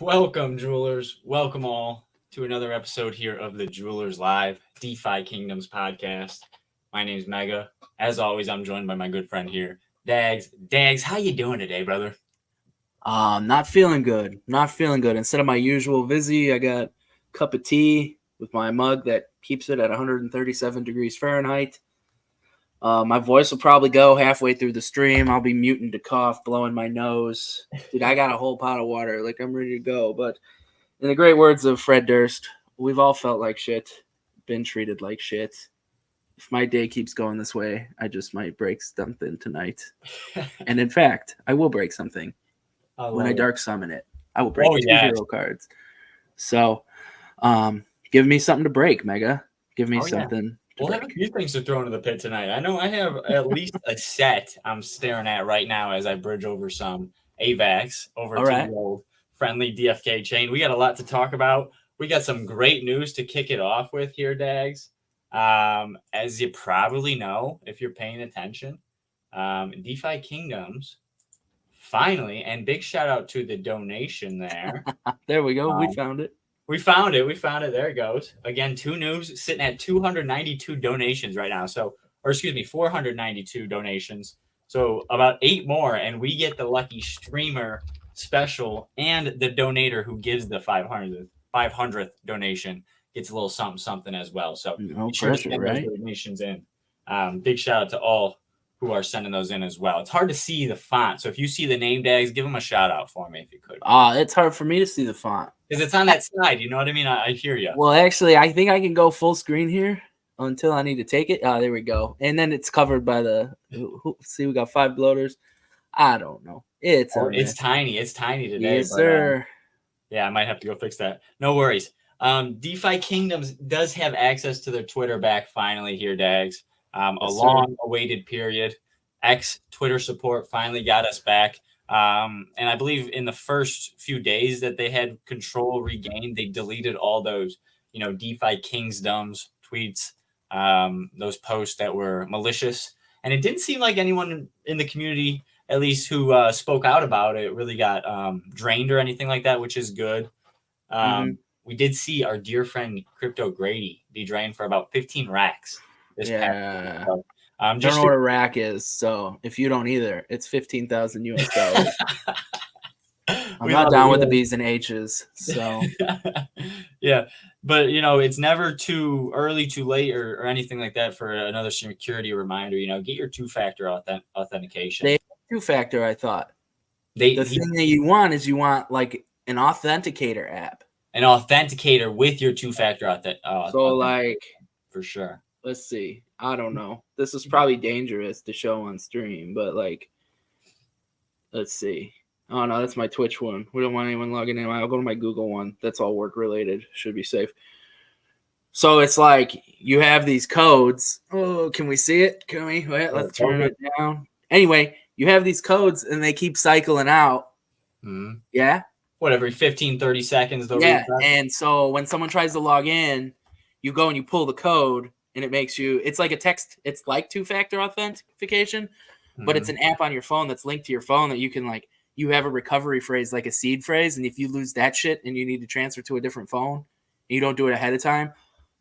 Welcome, jewelers. Welcome all to another episode here of the Jewelers Live DefiKingdoms podcast. My name's Mega. As always, I'm joined by my good friend here, Dags. Dags, how you doing today, brother? Not feeling good. Not feeling good. Instead of my usual Vizzy, I got a cup of tea with my mug that keeps it at 137 degrees Fahrenheit. My voice will probably go halfway through the stream. I'll be muting to cough, blowing my nose. Dude, I got a whole pot of water. Like, I'm ready to go. But in the great words of Fred Durst, we've all felt like shit, been treated like shit. If my day keeps going this way, I just might break something tonight. And in fact, I will break something. When I dark summon it, I will break two hero cards. So, give me something to break, Mega. Give me something. We'll have a few things to throw into the pit tonight. I know I have at least a set I'm staring at right now as I bridge over some AVAX over to the old friendly DFK chain. We got a lot to talk about. We got some great news to kick it off with here, Dags. As you probably know, if you're paying attention, DefiKingdoms finally, and big shout out to the donation there. There we go. We found it. We found it. There it goes. Again, two news sitting at 292 donations right now. 492 donations. So about 8 more, and we get the lucky streamer special, and the donator who gives the 500th donation gets a little something as well. So no pressure, right? Those donations in. Big shout out to all who are sending those in as well. It's hard to see the font. So if you see the name tags, give them a shout out for me if you could. It's hard for me to see the font. Because it's on that side, you know what I mean? I hear you. Well, actually, I think I can go full screen here until I need to take it. There we go. And then it's covered by the. See, we got 5 bloaters. I don't know. It's tiny. It's tiny today. Yes, sir. Yeah, I might have to go fix that. No worries. DefiKingdoms does have access to their Twitter back finally here, Dags. A long-awaited period. Twitter support finally got us back. And I believe in the first few days that they had control regained, they deleted all those, DefiKingdoms tweets, those posts that were malicious. And it didn't seem like anyone in the community, at least who spoke out about it, really got drained or anything like that, which is good. We did see our dear friend Crypto Grady be drained for about 15 racks. This past week. So, don't know what a rack is, so if you don't either, it's 15,000 US dollars. I'm not down with the B's and H's, so yeah, but it's never too early, too late, or anything like that for another security reminder. Get your 2-factor authentication. They 2-factor. I thought thing that you want like an authenticator app, an authenticator with your 2-factor authentication. So like for sure. Let's see. I don't know. This is probably dangerous to show on stream, but like, let's see. Oh no, that's my Twitch one. We don't want anyone logging in. I'll go to my Google one. That's all work related. Should be safe. So it's like you have these codes. Oh, can we see it? Can we? Wait, let's turn it down. Anyway, you have these codes and they keep cycling out. Mm-hmm. Yeah. What, every 15, 30 seconds? Yeah. And so when someone tries to log in, you go and you pull the code. And it makes you, it's like a text, it's like 2-factor authentication, but it's an app on your phone that's linked to your phone that you can like, you have a recovery phrase, like a seed phrase. And if you lose that shit and you need to transfer to a different phone and you don't do it ahead of time,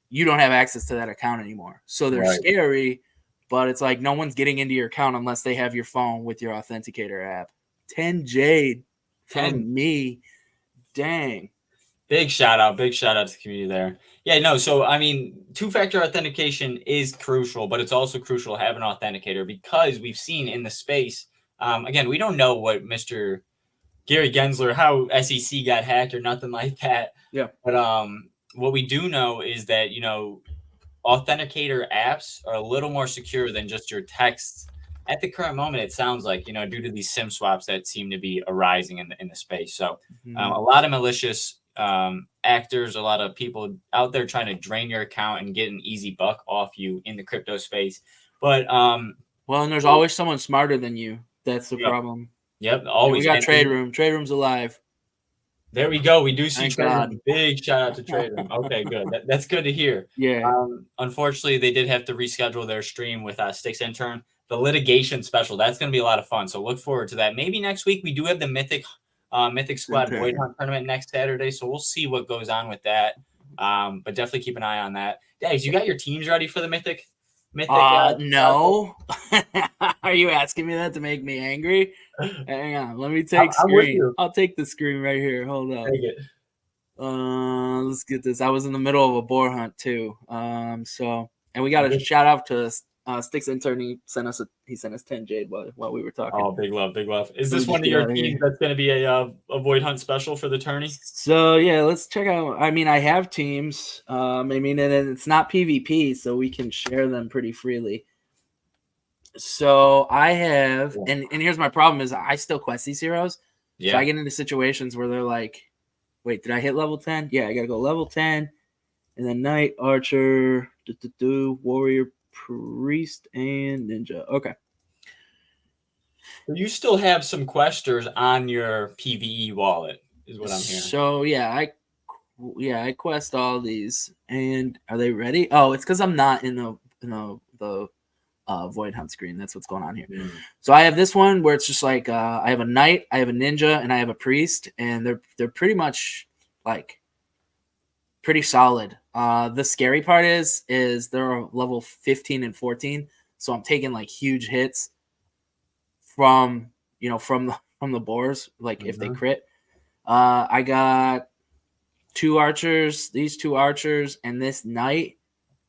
you don't have access to that account anymore. So they're scary, but it's like no one's getting into your account unless they have your phone with your authenticator app. 10 Jade from me. Dang. Big shout out to the community there. Yeah, no, so I mean, 2-factor authentication is crucial, but it's also crucial to have an authenticator because we've seen in the space, again, we don't know what Mr. Gary Gensler, how SEC got hacked or nothing like that. Yeah. But what we do know is that, authenticator apps are a little more secure than just your texts. At the current moment, it sounds like, due to these SIM swaps that seem to be arising in the space. So a lot of malicious actors, a lot of people out there trying to drain your account and get an easy buck off you in the crypto space. But and there's always someone smarter than you. That's the problem. Yep, always. We got Trade Room. Trade Room's alive. There we go. We do see Trade Room. Big shout out to Trade Room. Okay, good. That's good to hear. Yeah. Unfortunately, they did have to reschedule their stream with Sticks Intern. The litigation special, that's going to be a lot of fun. So look forward to that. Maybe next week we do have the Mythic Mythic Squad Void Hunt tournament next Saturday, so we'll see what goes on with that. But definitely keep an eye on that. Dags, you got your teams ready for the Mythic? No. Are you asking me that to make me angry? Hang on, let me take I'm with screen. you. I'll take the screen right here. Hold up. Take it. Let's get this. I was in the middle of a boar hunt too. And we got a shout out to Sticks intern. He sent us 10 jade while we were talking. Oh, big love, big love. Is this one of your teams that's going to be a Void Hunt special for the tourney? So yeah, let's check out. I mean, I have teams. And it's not PvP, so we can share them pretty freely. So I have, and here's my problem is I still quest these heroes. Yeah. So I get into situations where they're like, wait, did I hit level 10? Yeah, I got to go level 10. And then Knight, Archer, Warrior, Priest, and Ninja. Okay. So you still have some questers on your PvE wallet, is what I'm hearing. So I quest all these. And are they ready? Oh, it's because I'm not in the Void Hunt screen. That's what's going on here. So I have this one where it's just like I have a Knight, I have a Ninja, and I have a Priest, and they're pretty much like pretty solid. The scary part is they're level 15 and 14, so I'm taking like huge hits from the boars, like if they crit. I got these two archers and this Knight.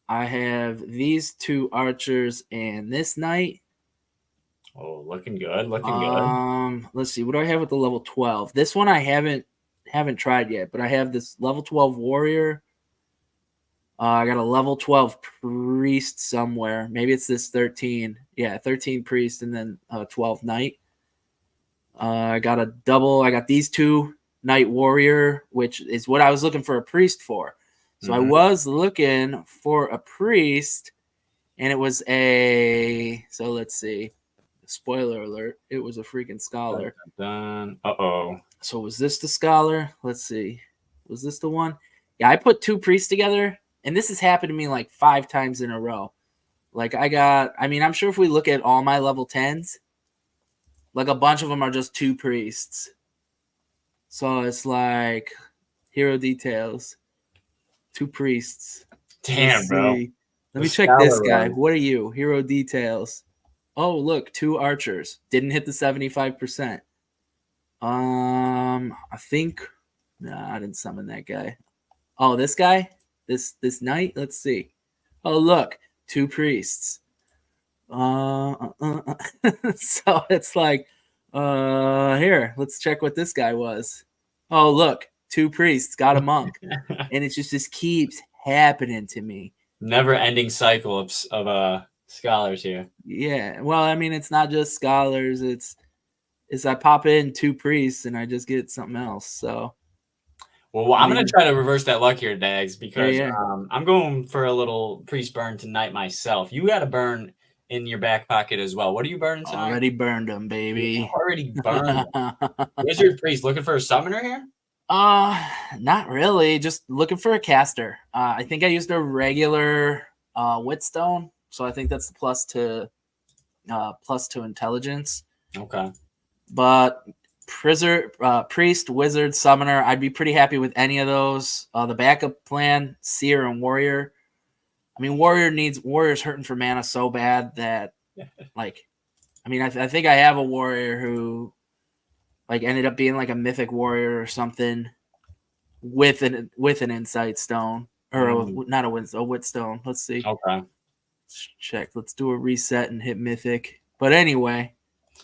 I have these two archers and this Knight. Oh, looking good. Good. Let's see. What do I have with the level 12? This one I haven't tried yet, but I have this level 12 warrior. I got a level 12 priest somewhere. Maybe it's this 13. Yeah, 13 priest and then 12 knight. I got a double. I got these two knight warrior, which is what I was looking for a priest for. So I was looking for a priest, and it was so let's see. Spoiler alert, it was a freaking scholar. Uh-oh. So was this the scholar? Let's see. Was this the one? Yeah, I put two priests together, and this has happened to me like 5 times in a row. Like I'm sure if we look at all my level 10s, like a bunch of them are just two priests. So it's like hero details. 2 priests. Damn, bro. Let me check this guy. What are you? Hero details. Oh, look, 2 archers. Didn't hit the 75%. I think. Nah, I didn't summon that guy. Oh, this guy? This knight? Let's see. Oh, look, 2 priests. So it's like, here, let's check what this guy was. Oh, look, 2 priests, got a monk. And it just keeps happening to me. Never-ending cycle of scholars here. Yeah, well, I mean, it's not just scholars. It's I pop in 2 priests and I just get something else. So, well, I'm going to try to reverse that luck here, Dags, because yeah. I'm going for a little priest burn tonight myself. You got a burn in your back pocket as well. What are you burning tonight? Already burned them, baby. Already burned them. Wizard priest looking for a summoner here? Not really. Just looking for a caster. I think I used a regular Whetstone, so I think that's the plus to intelligence. Okay. But priest, wizard, summoner, I'd be pretty happy with any of those. The backup plan, seer and warrior. I mean, warrior's hurting for mana so bad that, like, I mean, I think I have a warrior who, like, ended up being like a mythic warrior or something with an insight stone or not a Whetstone. Let's see. Okay. Let's check. Let's do a reset and hit mythic. But anyway.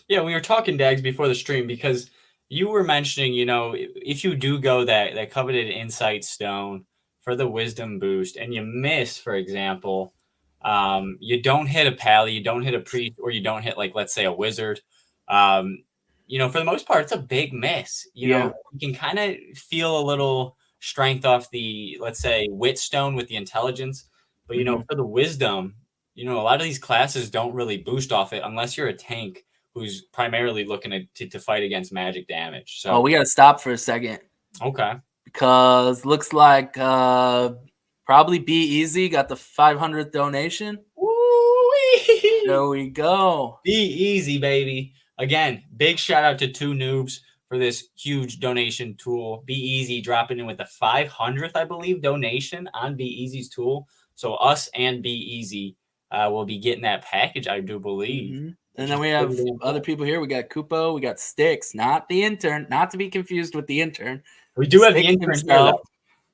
Yeah, we were talking, Dags, before the stream because you were mentioning, if you do go that coveted insight stone for the wisdom boost and you miss, for example, you don't hit a pally, you don't hit a priest, or you don't hit, like, let's say a wizard. For the most part, it's a big miss. You can kind of feel a little strength off the, let's say, wit stone with the intelligence. But, for the wisdom, a lot of these classes don't really boost off it unless you're a tank who's primarily looking to fight against magic damage. So we got to stop for a second. Okay. Because looks like probably Be Easy got the 500th donation. Woo-wee! There we go. Be Easy, baby. Again, big shout out to 2 noobs for this huge donation tool. Be Easy dropping in with the 500th, I believe, donation on Be Easy's tool. So us and Be Easy will be getting that package, I do believe. Mm-hmm. And then we have other people here. We got Kupo, we got Sticks, not the intern, not to be confused with the intern. We do have Sticks the intern himself. here, though.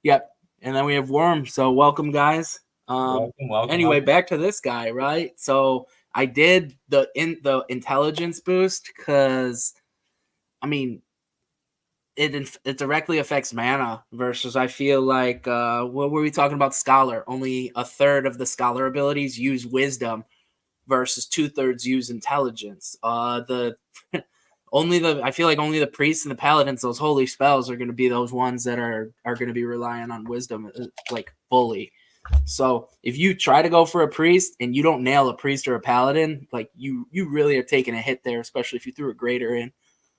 Yep. And then we have Worm. So welcome, guys. Welcome. Anyway, back to this guy, right? So I did the intelligence boost because, I mean, it directly affects mana versus I feel like what were we talking about? Scholar. Only a third of the scholar abilities use wisdom versus 2/3 use intelligence. I feel like only the priests and the paladins, those holy spells, are going to be those ones that are going to be relying on wisdom like fully. So if you try to go for a priest and you don't nail a priest or a paladin, like you really are taking a hit there, especially if you threw a greater in.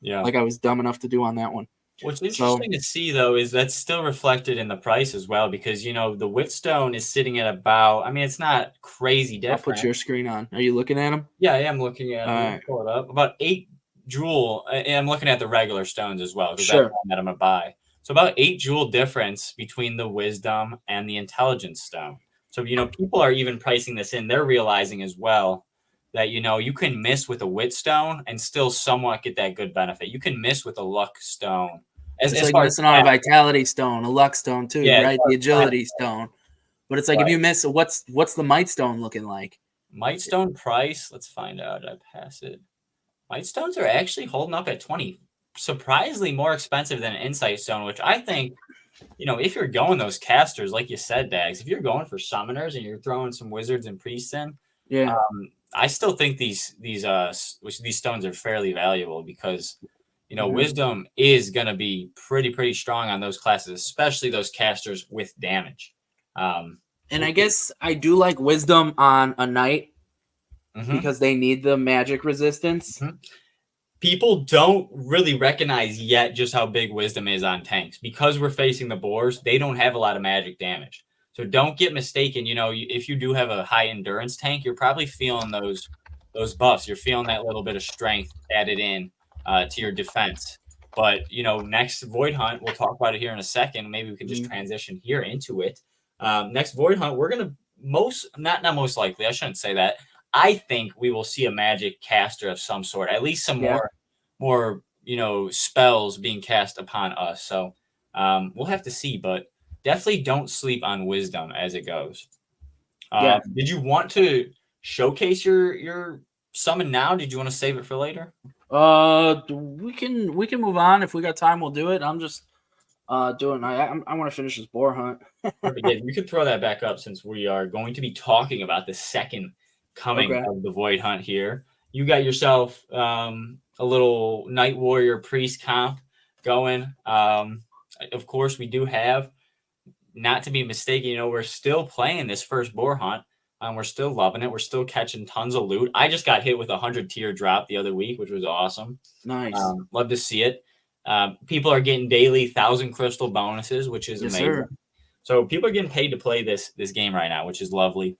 Yeah, like I was dumb enough to do on that one. What's interesting to see, though, is that's still reflected in the price as well, because, the Whetstone is sitting at about, I mean, it's not crazy different. I'll put your screen on. Are you looking at them? Yeah, I am looking at them. Pull it up. About 8 jewel, and I'm looking at the regular stones as well, because that's one that I'm going to buy. So about 8 jewel difference between the Wisdom and the Intelligence Stone. So, people are even pricing this in. They're realizing as well that, you can miss with a Whetstone and still somewhat get that good benefit. You can miss with a Luck Stone. It's like missing on a Vitality Stone, a Luck Stone too, right? The Agility Stone. But it's like if you miss, what's the Might Stone looking like? Might Stone price, let's find out. Did I pass it? Might Stones are actually holding up at 20. Surprisingly more expensive than an Insight Stone, which I think, if you're going those casters, like you said, Dags, if you're going for summoners and you're throwing some wizards and priests in, I still think these stones are fairly valuable because, Wisdom is going to be pretty strong on those classes, especially those casters with damage. And I guess I do like Wisdom on a knight because they need the magic resistance. People don't really recognize yet just how big Wisdom is on tanks. Because we're facing the boars, they don't have a lot of magic damage. So don't get mistaken. If you do have a high endurance tank, you're probably feeling those buffs. You're feeling that little bit of strength added in to your defense. But, next Void Hunt, we'll talk about it here in a second. Maybe we can just transition here into it. Next Void Hunt, we're going to not most likely, I shouldn't say that. I think we will see a magic caster of some sort, at least some more, spells being cast upon us. So we'll have to see, but definitely don't sleep on Wisdom as it goes. Did you want to showcase your summon now? Did you want to save it for later? We can move on. If we got time, we'll do it. I'm just I want to finish this boar hunt. Perfect. Yeah, you could throw that back up since we are going to be talking about the second coming of the Void Hunt here. You got yourself a little Night Warrior Priest comp going. Of course, we do have, not to be mistaken, we're still playing this first boar hunt. We're still loving it. We're still catching tons of loot. I just got hit with a 100 tier drop the other week, which was awesome. Nice. Love to see it. People are getting daily 1,000 crystal bonuses, which is amazing. Sir. So people are getting paid to play this game right now, which is lovely.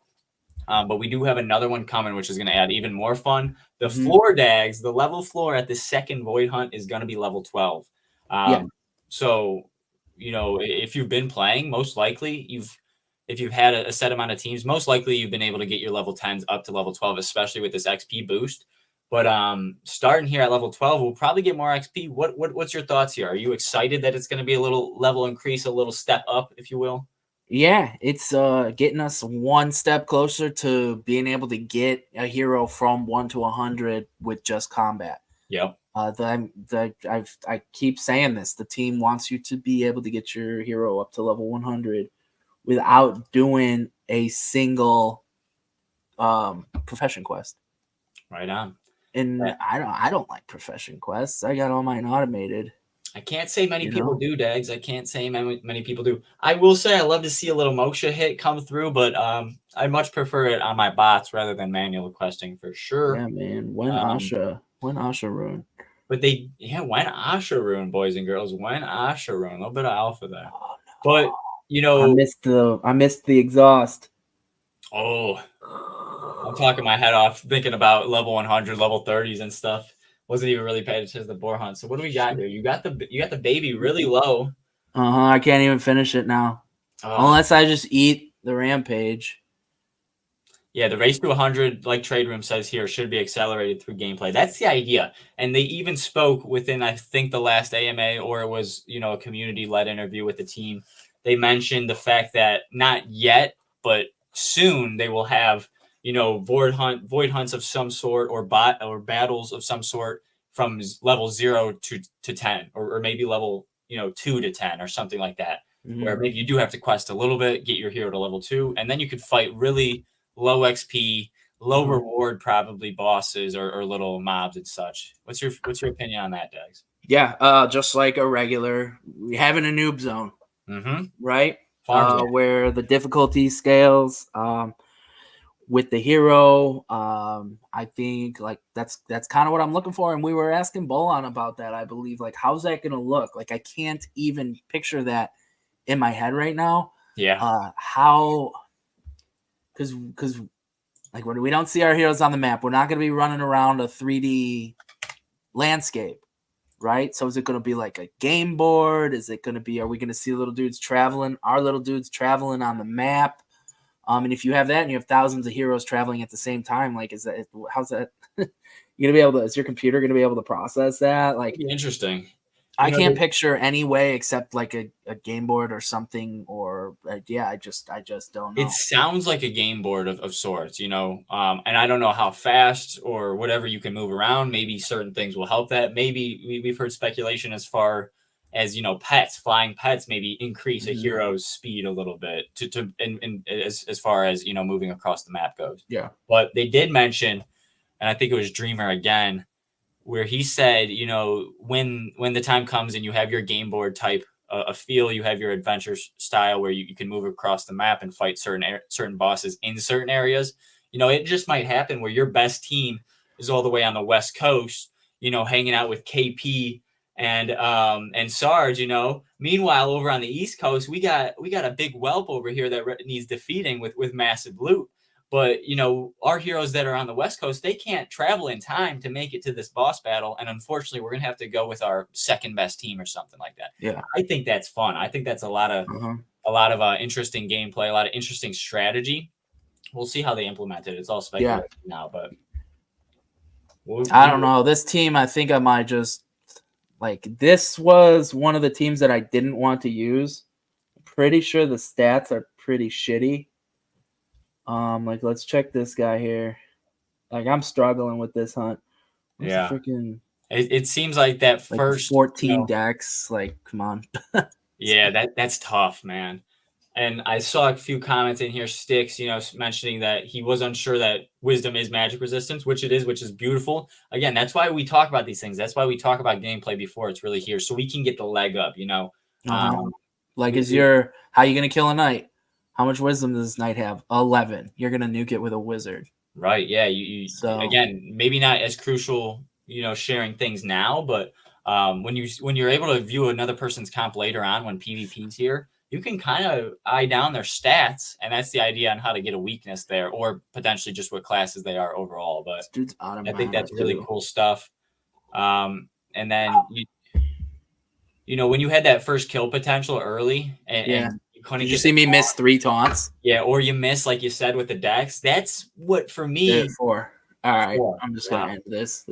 But we do have another one coming, which is going to add even more fun. The floor Dags, the level floor at the second Void Hunt is going to be level 12. So, if you've been playing, most likely if you've had a set amount of teams, most likely you've been able to get your level 10s up to level 12, especially with this XP boost. But starting here at level 12, we'll probably get more XP. What's your thoughts here? Are you excited that it's going to be a little level increase, a little step up, if you will? Yeah, it's getting us one step closer to being able to get a hero from 1 to 100 with just combat. Yep. I keep saying this. The team wants you to be able to get your hero up to level 100 without doing a single profession quest. Right on. And I don't like profession quests. I got all mine automated. I can't say many people do, Dags. I can't say many people do. I will say I love to see a little Moksha hit come through, but I much prefer it on my bots rather than manual questing for sure. Yeah, man. When Asha rune. But when Asha rune, boys and girls. When Asha rune. A little bit of alpha there. Oh, no. But I missed the exhaust. Oh, I'm talking my head off thinking about level 100, level 30s and stuff. Wasn't even really paying attention to the boar hunt. So what do we got here? You got the baby really low. I can't even finish it now. Unless I just eat the rampage. Yeah, the race to 100, like Trade Room says here, should be accelerated through gameplay. That's the idea. And they even spoke within, I think, the last AMA, or it was, a community-led interview with the team. They mentioned the fact that not yet, but soon they will have, void hunts of some sort or battles of some sort from level 0 to 10, or maybe level 2 to 10 or something like that. Mm-hmm. Where maybe you do have to quest a little bit, get your hero to level 2, and then you could fight really low XP, low reward, probably bosses or little mobs and such. What's your opinion on that, Dex? Yeah, just like a regular, we have in a noob zone, right? Where the difficulty scales with the hero. I think like that's kind of what I'm looking for, and we were asking Bolon about that. I believe like how's that going to look? Like I can't even picture that in my head right now. Yeah. How? Because like when we don't see our heroes on the map, we're not going to be running around a 3D landscape, right? So is it going to be like a game board? Is it going to be, are we going to see little dudes traveling? Our little dudes traveling on the map? And if you have that and you have thousands of heroes traveling at the same time, like how's that? You're going to be able to, is your computer going to be able to process that? Like interesting. I can't picture any way except like a game board or something, or I just don't know. It sounds like a game board of sorts, and I don't know how fast or whatever you can move around. Maybe certain things will help that. Maybe we've heard speculation as far as flying pets maybe increase a hero's speed a little bit as far as moving across the map goes. Yeah, but they did mention, and I think it was Dreamer again, where he said, when the time comes and you have your game board type a feel, you have your adventure style where you can move across the map and fight certain bosses in certain areas. It just might happen where your best team is all the way on the West Coast, hanging out with KP and Sarge. Meanwhile, over on the East Coast, we got a big whelp over here that needs defeating with massive loot. But, our heroes that are on the West Coast, they can't travel in time to make it to this boss battle. And unfortunately, we're going to have to go with our second best team or something like that. Yeah. I think that's fun. I think that's a lot of interesting gameplay, a lot of interesting strategy. We'll see how they implement it. It's all speculative now, but I don't know. This team, I think I might just this was one of the teams that I didn't want to use. I'm pretty sure the stats are pretty shitty. Let's check this guy here. I'm struggling with this hunt. It seems like that first 14 decks. Come on. Yeah, that's tough, man. And I saw a few comments in here, Sticks, mentioning that he was unsure that Wisdom is magic resistance, which it is, which is beautiful. Again, that's why we talk about these things. That's why we talk about gameplay before it's really here, so we can get the leg up, how are you gonna kill a knight? How much wisdom does this knight have? 11. You're going to nuke it with a wizard. Right, yeah. Again, maybe not as crucial, sharing things now, but when you're able to view another person's comp later on when PvP's here, you can kind of eye down their stats, and that's the idea on how to get a weakness there, or potentially just what classes they are overall. But I think that's really cool stuff. And then, when you had that first kill potential early and did you see me miss 3 taunts? Yeah, or you miss, like you said, with the decks. That's what, for me... 4. All right, 4. I'm just going to end this.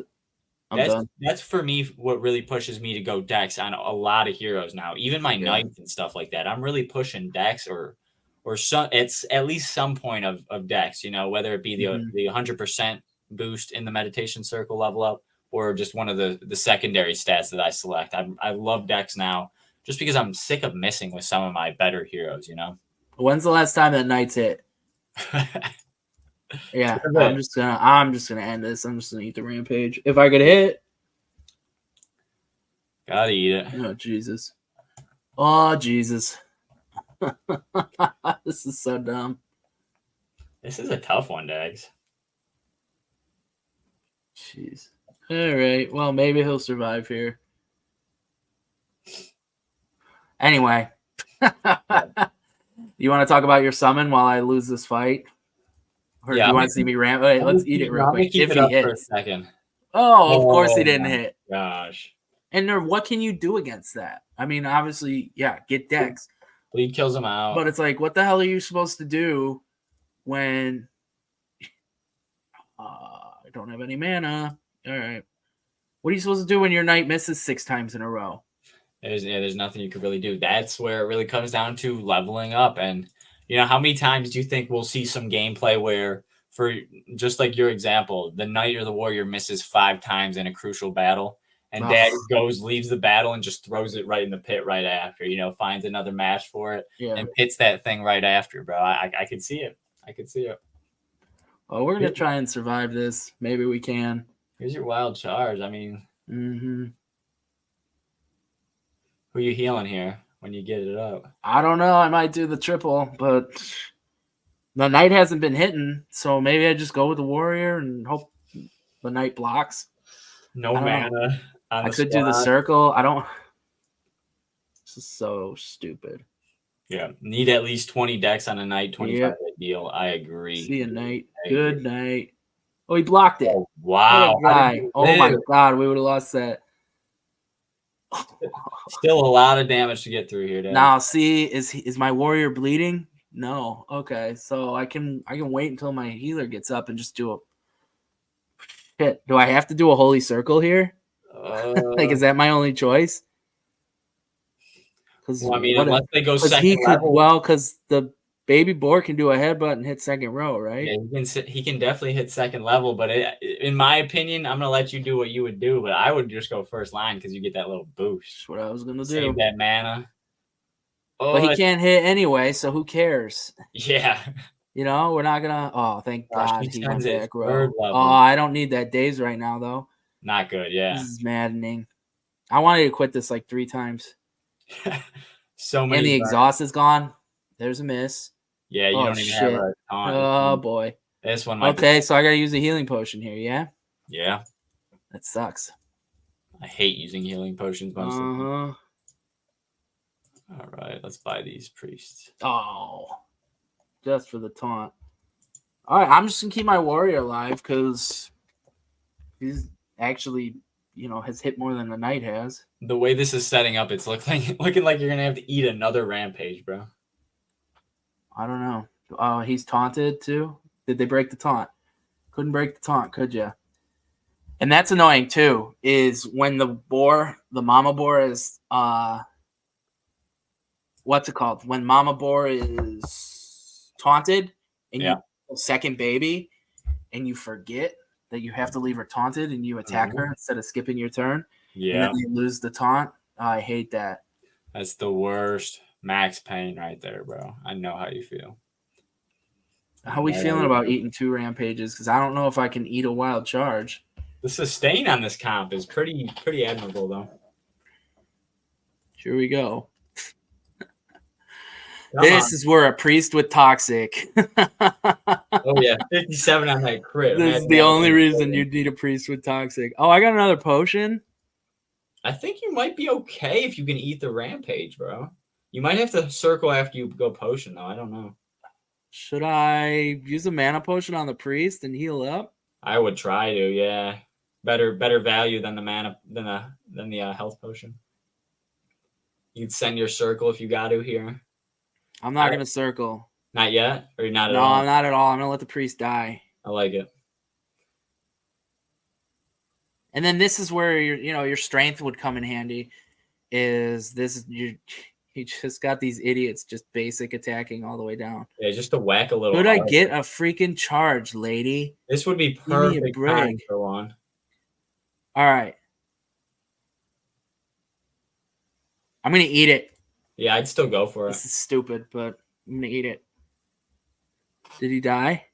I'm done. That's, for me, what really pushes me to go decks on a lot of heroes now. Even my knights and stuff like that. I'm really pushing decks or some. It's at least some point of decks, whether it be the 100% boost in the meditation circle level up or just one of the secondary stats that I select. I love decks now. Just because I'm sick of missing with some of my better heroes, When's the last time that Knights hit? Yeah, I'm just gonna end this. I'm just gonna eat the rampage. If I could hit, gotta eat it. Oh Jesus! Oh Jesus! This is so dumb. This is a tough one, Dags. Jeez. All right. Well, maybe he'll survive here. Anyway, you want to talk about your summon while I lose this fight? Or do you want to see me ramp? Wait, let's eat it real quick. Keep it up for a second. Oh, of course he Oh didn't my hit. gosh. And there, what can you do against that? I mean, obviously, yeah, get decks. Bleed kills him out. But it's like, what the hell are you supposed to do when I don't have any mana? All right. What are you supposed to do when your knight misses 6 times in a row? There's nothing you could really do. That's where it really comes down to leveling up. And, how many times do you think we'll see some gameplay where, for just like your example, the knight or the warrior misses 5 times in a crucial battle, and Dad leaves the battle and just throws it right in the pit right after, finds another match for it and pits that thing right after, bro. I could see it. I could see it. Well, we're going to try and survive this. Maybe we can. Here's your wild charge. I mean, mm-hmm. Who you healing here when you get it up? I don't know. I might do the triple, but the knight hasn't been hitting, so maybe I just go with the warrior and hope the knight blocks. No mana. I could do the circle. I don't. This is so stupid. Yeah, need at least 20 decks on a knight. 25 deal. I agree. See a knight. Good night. Oh, he blocked it. Oh, wow. Oh my god, we would have lost that. Still a lot of damage to get through here, Dad. Now, see, is my warrior bleeding? No. Okay, so I can wait until my healer gets up and just do a shit. Do I have to do a holy circle here? Like, is that my only choice? Well, I mean, unless they go second level. Well, because the baby boar can do a headbutt and hit second row, right? Yeah, he can definitely hit second level, but in my opinion, I'm gonna let you do what you would do, but I would just go first line because you get that little boost. That's what I was gonna do. Save that mana. Oh, but he can't hit anyway, so who cares? Yeah. We're not gonna. Oh, thank God he went back row. Oh, I don't need that daze right now though. Not good. Yeah. This is maddening. I wanted to quit this like 3 times. So many. And the exhaust is gone. There's a miss. Yeah, you don't even have a taunt. Oh boy. This one might be... so I gotta use a healing potion here, yeah? Yeah. That sucks. I hate using healing potions most of the time. All right, let's buy these priests. Oh. Just for the taunt. Alright, I'm just gonna keep my warrior alive because he's actually has hit more than the knight has. The way this is setting up, it's looking like you're gonna have to eat another rampage, bro. I don't know. He's taunted too. Did they break the taunt? Couldn't break the taunt, could you? And that's annoying too. Is when the mama boar is what's it called? When mama boar is taunted and you second baby, and you forget that you have to leave her taunted and you attack her instead of skipping your turn. Yeah. And then you lose the taunt. I hate that. That's the worst. Max pain right there, bro. I know how you feel. How are we feeling about eating 2 rampages? Because I don't know if I can eat a wild charge. The sustain on this comp is pretty admirable, though. Here we go. This is where a priest with toxic. Oh, yeah. 57 on that crit. This is the only reason you need a priest with toxic. Oh, I got another potion. I think you might be okay if you can eat the rampage, bro. You might have to circle after you go potion, though. I don't know. Should I use a mana potion on the priest and heal up? I would try to, yeah. Better value than the mana than the health potion. You'd send your circle if you got to here. I'm not gonna circle. Not yet, or not at all? No, not at all. I'm gonna let the priest die. I like it. And then this is where your strength would come in handy. You just got these idiots just basic attacking all the way down. Yeah, just to whack a little. Could I get a freaking charge, lady? This would be perfect time for one. All right. I'm going to eat it. Yeah, I'd still go for it. This is stupid, but I'm going to eat it. Did he die?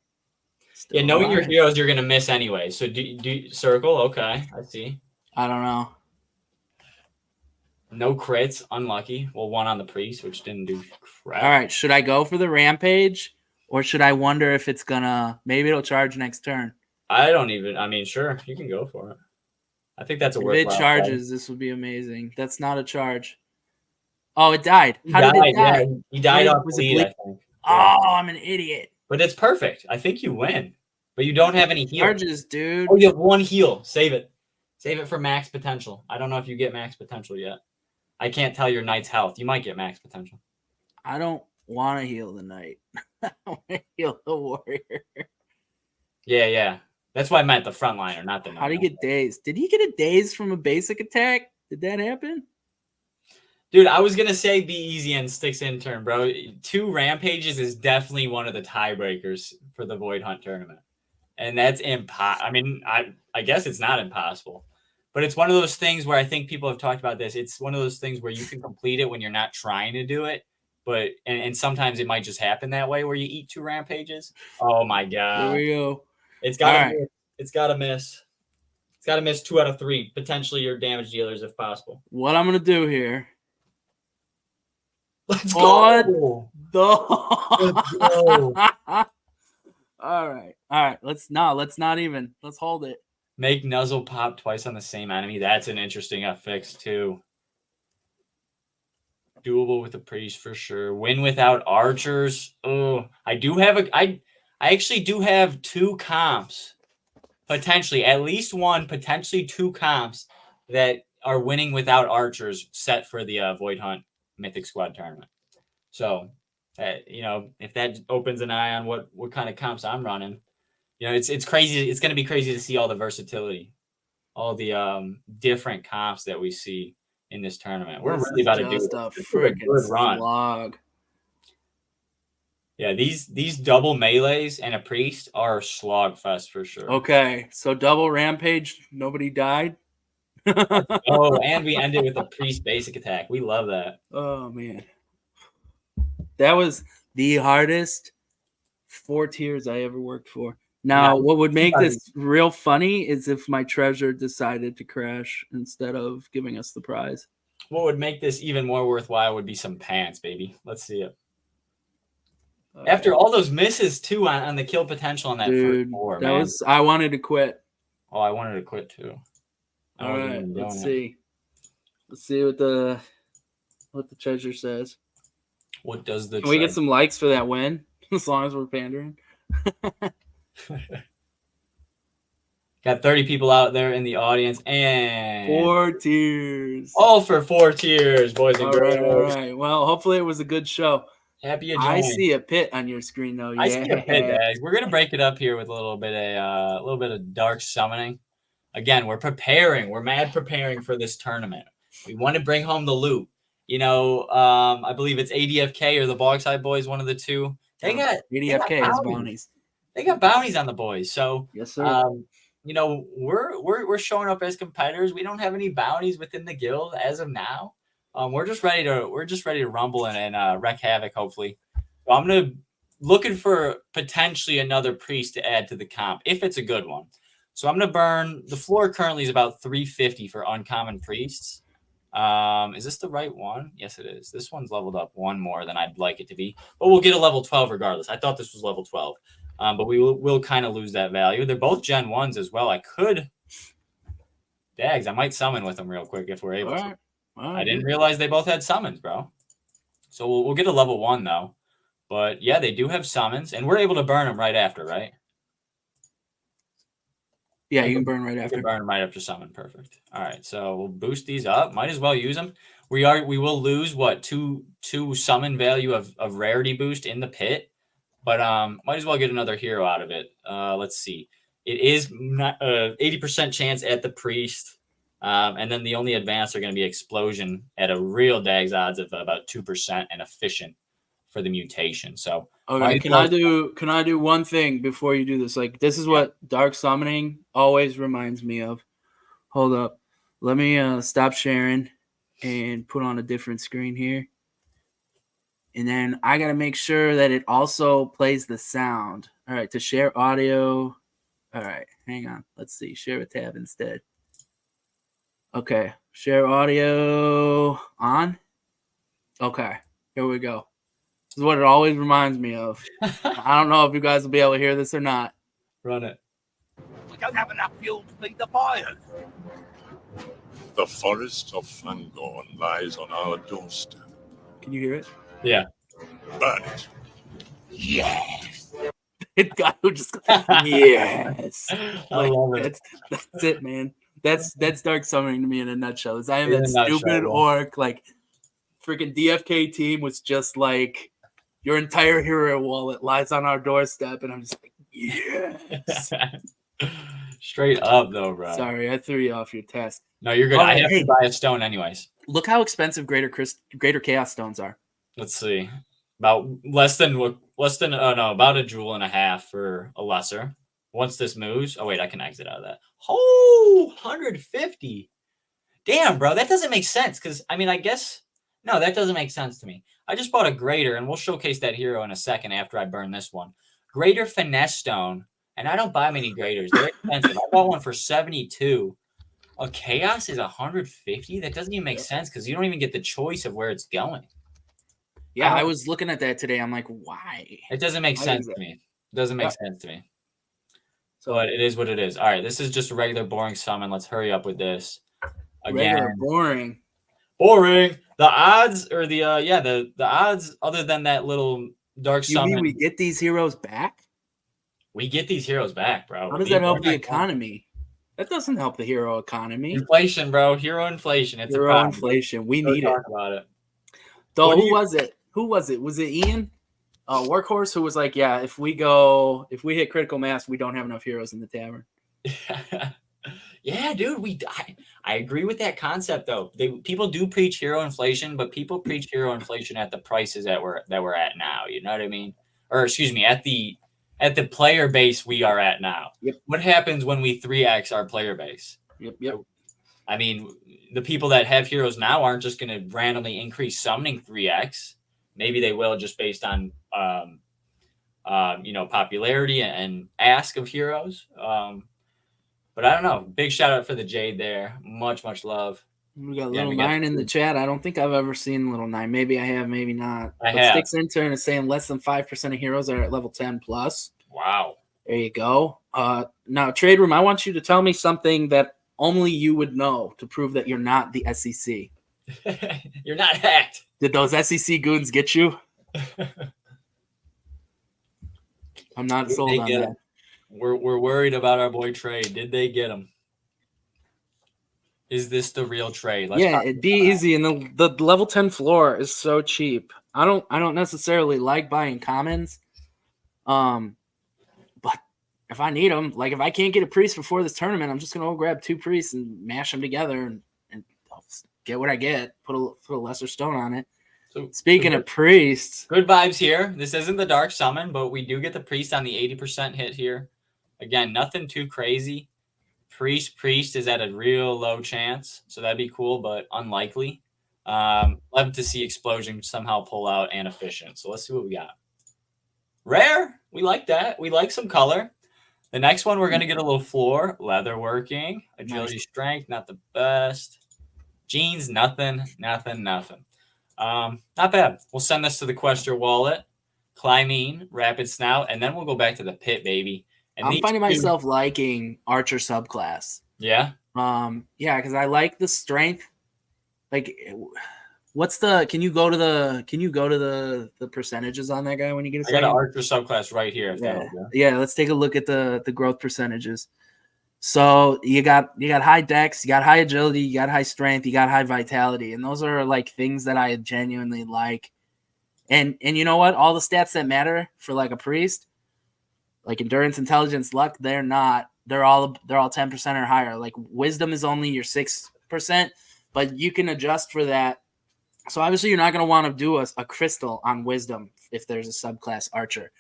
Still knowing your heroes, you're going to miss anyway. So do circle. Okay, I see. I don't know. No crits. Unlucky. Well, 1 on the priest, which didn't do crap. All right. Should I go for the rampage? Or should I wonder if it's going to... Maybe it'll charge next turn. Sure. You can go for it. I think that's a worthwhile. If it charges, this would be amazing. That's not a charge. Oh, it died. How did it die? Yeah, he died off bleed, I think. Oh, I'm an idiot. But it's perfect. I think you win. But you don't have any heal. Charges, dude. Oh, you have 1 heal. Save it. Save it for max potential. I don't know if you get max potential yet. I can't tell your knight's health. You might get max potential. I don't want to heal the knight. I want to heal the warrior. Yeah. That's why I meant the frontliner, not the knight. How do you get dazed? Did he get a daze from a basic attack? Did that happen? Dude, I was going to say be easy and sticks in turn, bro. 2 rampages is definitely one of the tiebreakers for the Void Hunt tournament. And that's impossible. I mean, I guess it's not impossible. But it's one of those things where I think people have talked about this. It's one of those things where you can complete it when you're not trying to do it. But and sometimes it might just happen that way where you eat 2 rampages. Oh my god. Here we go. It's gotta miss. It's gotta miss. It's gotta miss 2 out of 3. Potentially your damage dealers if possible. What I'm gonna do here. Let's go. Let's go. All right. Let's not even. Let's hold it. Make Nuzzle pop twice on the same enemy. That's an interesting fix too. Doable with a priest for sure. Win without archers. Oh, I actually do have 2 comps. Potentially, at least 1, potentially 2 comps that are winning without archers set for the Void Hunt Mythic Squad tournament. So, if that opens an eye on what kind of comps I'm running, it's crazy. It's going to be crazy to see all the versatility, all the different comps that we see in this tournament. We're really about to do a freaking slog. Yeah, these double melees and a priest are slog fest for sure. Okay, so double rampage, nobody died. Oh, and we ended with a priest basic attack. We love that. Oh man, that was the hardest 4 tiers I ever worked for. Now, what would make this real funny is if my treasure decided to crash instead of giving us the prize. What would make this even more worthwhile would be some pants, baby. Let's see it. After all those misses too on the kill potential on that first 4, man. I wanted to quit. Oh, I wanted to quit too. All right, let's see. Let's see what the treasure says. What does the? Can we get some likes for that win? As long as we're pandering. Got 30 people out there in the audience and 4 tiers. All for 4 tiers, boys and girls. All right. Well, hopefully it was a good show. Happy you joined. I see a pit on your screen though. I see a pit, guys. We're gonna break it up here with a little bit of dark summoning. Again, we're preparing. We're mad preparing for this tournament. We want to bring home the loot. I believe it's ADFK or the Bogside Boys, one of the two. They got ADFK has bounties. They got bounties on the boys. So yes, sir. We're showing up as competitors. We don't have any bounties within the guild as of now. We're just ready to rumble and wreak havoc. Hopefully, so I'm looking for potentially another priest to add to the comp if it's a good one. So I'm gonna burn. The floor currently is about 350 for uncommon priests. Is this the right one? Yes, it is. This one's leveled up 1 more than I'd like it to be, but we'll get a level 12 regardless. I thought this was level 12, but we will kind of lose that value. They're both Gen 1s as well. I might summon with them real quick if we're able to. I didn't realize they both had summons, bro. So we'll get a level 1 though. But yeah, they do have summons, and we're able to burn them right after, right? Yeah, you can burn right after. Burn them right after summon. Perfect. All right, so we'll boost these up. Might as well use them. We will lose what two summon value of rarity boost in the pit, but might as well get another hero out of it. Let's see. It is 80% chance at the priest. And then the only advance are going to be explosion at a real dag's odds of about 2% and efficient for the mutation. So okay, can I do one thing before you do this? Like this is what dark summoning always reminds me of. Hold up. Let me stop sharing and put on a different screen here. And then I got to make sure that it also plays the sound. All right, to share audio. All right, hang on. Let's see. Share a tab instead. Okay, share audio on. Okay, here we go. This is what it always reminds me of. I don't know if you guys will be able to hear this or not. Run it. We don't have enough fuel to feed the fires. The forest of Fangorn lies on our doorstep. Can you hear it? Yeah. Burn it. Yes. it got just yes. I love it. That's it, man. That's dark summoning to me in a nutshell. Is I am In that a nutshell, stupid bro. orc, like freaking DFK team was just like your entire hero wallet lies on our doorstep, and I'm just like, yes. Straight up, though, bro. Sorry, I threw you off your task. No, you're good. All I right, have hey. to buy a stone anyways. Look how expensive Greater Chaos stones are. Let's see. About about a jewel and a half for a lesser. Once this moves, oh wait, I can exit out of that. Oh, 150. Damn, bro, that doesn't make sense. Because I mean, I guess no, that doesn't make sense to me. I just bought a greater, and we'll showcase that hero in a second after I burn this one. Greater finesse stone, and I don't buy many graders. They're expensive. I bought one for 72. A chaos is 150. That doesn't even make sense because you don't even get the choice of where it's going. Yeah, I was looking at that today. I'm like, why? It doesn't make sense to me. It doesn't make sense to me. But it is what it is. All right, this is just a regular boring summon. Let's hurry up with this. Again, regular boring. Boring. The odds, or the odds, other than that little dark summon. You mean we get these heroes back? We get these heroes back, bro. How does that help the economy? That doesn't help the hero economy. Inflation, bro. Hero inflation. It's hero inflation. We need it. Talk about it. Though, who was it? Who was it? Was it Ian? Workhorse, who was like, yeah, if we hit critical mass, we don't have enough heroes in the tavern. Yeah, dude, I agree with that concept though. People do preach hero inflation, but people preach hero inflation at the prices that we're at now. You know what I mean? Or excuse me, at the player base we are at now. Yep. What happens when we 3x our player base? Yep. I mean, the people that have heroes now aren't just going to randomly increase summoning 3x. Maybe they will just based on popularity and ask of heroes. But I don't know. Big shout out for the Jade there. Much love. We got Little Nine in the chat. I don't think I've ever seen Little Nine. Maybe I have, maybe not. I have. Sticks Intern is saying less than 5% of heroes are at level 10 plus. Wow. There you go. Now, Trade Room, I want you to tell me something that only you would know to prove that you're not the SEC. You're not hacked. Did those SEC goons get you? I'm not sold on that. We're worried about our boy Trey. Did they get him? Is this the real Trey? It'd be easy, and the level 10 floor is so cheap. I don't necessarily like buying commons, but if I need them, like if I can't get a priest before this tournament, I'm just gonna go grab 2 priests and mash them together and I'll get what I get. Put a lesser stone on it. So speaking of priests, good vibes here. This isn't the dark summon, but we do get the priest on the 80% hit here. Again, nothing too crazy. Priest is at a real low chance, so that'd be cool, but unlikely. Love to see explosion somehow pull out and efficient. So let's see what we got. Rare. We like that. We like some color. The next one, we're gonna get a little floor, leather working, agility, strength, not the best. Jeans, nothing. Not bad. We'll send this to the Quester wallet. Climbing, rapid snout, and then we'll go back to the pit, baby. And I'm finding myself liking Archer subclass. Yeah. Because I like the strength. Like, can you go to the percentages on that guy when you get a second? I got an Archer subclass right here. Yeah, let's take a look at the growth percentages. So you got high dex, you got high agility, you got high strength, you got high vitality, and those are like things that I genuinely like. And you know what? All the stats that matter for like a priest, like endurance, intelligence, luck, they're all 10% or higher. Like wisdom is only your 6%, but you can adjust for that. So obviously you're not going to want to do a crystal on wisdom if there's a subclass archer.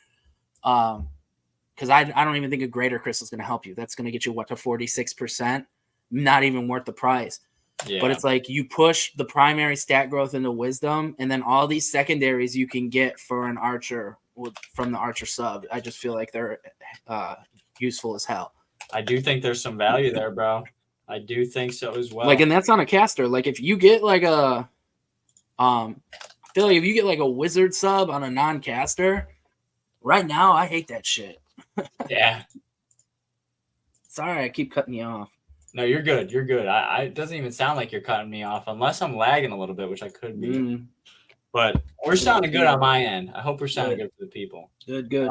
Because I don't even think a greater crystal is going to help you. That's going to get you to 46%, not even worth the price. Yeah. But it's like you push the primary stat growth into wisdom, and then all these secondaries you can get for an archer from the archer sub. I just feel like they're useful as hell. I do think there's some value there, bro. I do think so as well. Like, and that's on a caster. Like, if you get like I feel like if you get like a wizard sub on a non-caster, right now I hate that shit. Yeah. Sorry, I keep cutting you off. No, you're good. You're good. It doesn't even sound like you're cutting me off unless I'm lagging a little bit, which I could be. But we're sounding good on my end. I hope we're sounding good for the people. Good.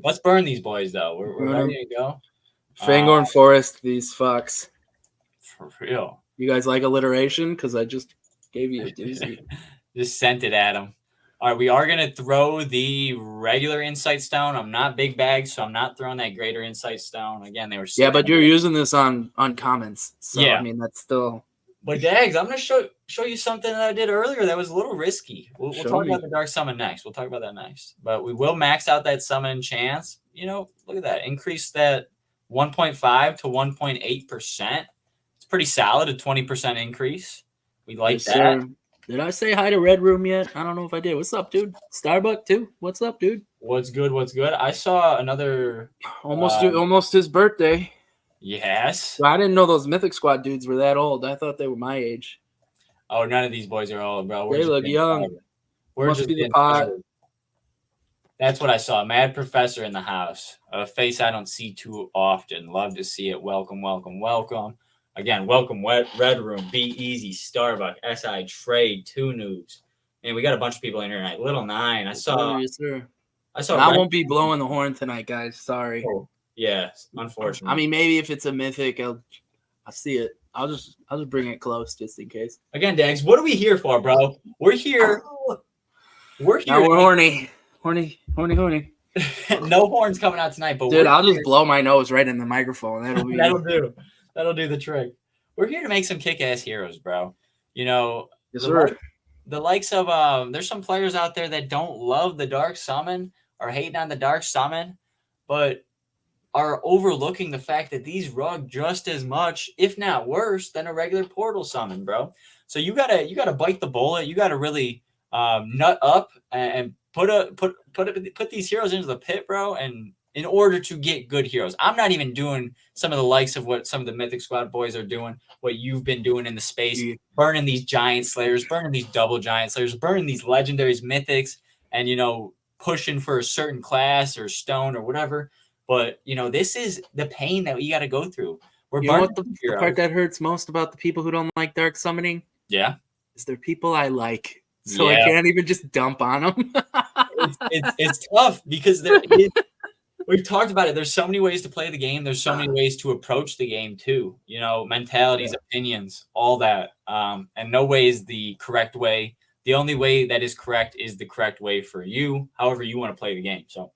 Let's burn these boys, though. We're ready to go. Fangorn Forest, these fucks. For real. You guys like alliteration? Because I just gave you a doozy. Just sent it at them. All right, we are going to throw the regular Insight Stone. I'm not big bag, so I'm not throwing that Greater Insight Stone. Again, they were... Yeah, but you're using this on comments. So, yeah. I mean, that's still... But, Dags, I'm going to show you something that I did earlier that was a little risky. We'll talk about the Dark Summon next. We'll talk about that next. But we will max out that summon chance. You know, look at that. Increase that 1.5 to 1.8%. It's pretty solid, a 20% increase. We like that. Sir. Did I say hi to Red Room yet? I don't know if I did. What's up, dude? Starbuck too. What's up, dude? What's good? I saw another almost his birthday. Yes. I didn't know those Mythic Squad dudes were that old. I thought they were my age. Oh, none of these boys are old, bro. They look young. We're just the pot. That's what I saw. Mad Professor in the house. A face I don't see too often. Love to see it. Welcome. Again, welcome, Red Room, Be Easy, Starbuck, SI Trade, Two Noobs. And we got a bunch of people in here tonight. Little Nine. I saw. I won't be blowing the horn tonight, guys. Sorry. Oh, yeah, unfortunately. I mean, maybe if it's a mythic, I'll see it. I'll just bring it close just in case. Again, Dags, what are we here for, bro? We're here. Now we're horny. No horns coming out tonight, but dude, I'll just blow my nose right in the microphone. That'll do the trick. We're here to make some kick-ass heroes, bro. You know, yes, sir. The likes of there's some players out there that don't love the Dark Summon or hating on the Dark Summon, but are overlooking the fact that these rug just as much, if not worse, than a regular Portal Summon, bro. So you gotta bite the bullet. You gotta really nut up and put these heroes into the pit, bro, and in order to get good heroes. I'm not even doing some of the likes of what some of the Mythic Squad boys are doing, what you've been doing in the space, burning these Giant Slayers, burning these double Giant Slayers, burning these legendaries, mythics, and, you know, pushing for a certain class or stone or whatever. But, you know, this is the pain that we got to go through. We're you know what the part that hurts most about the people who don't like dark summoning? Yeah. Is they're people I like. So I can't even just dump on them. it's tough because we've talked about it. There's so many ways to play the game. There's so many ways to approach the game too. You know, mentalities, opinions, all that. And no way is the correct way. The only way that is correct is the correct way for you, however you want to play the game. So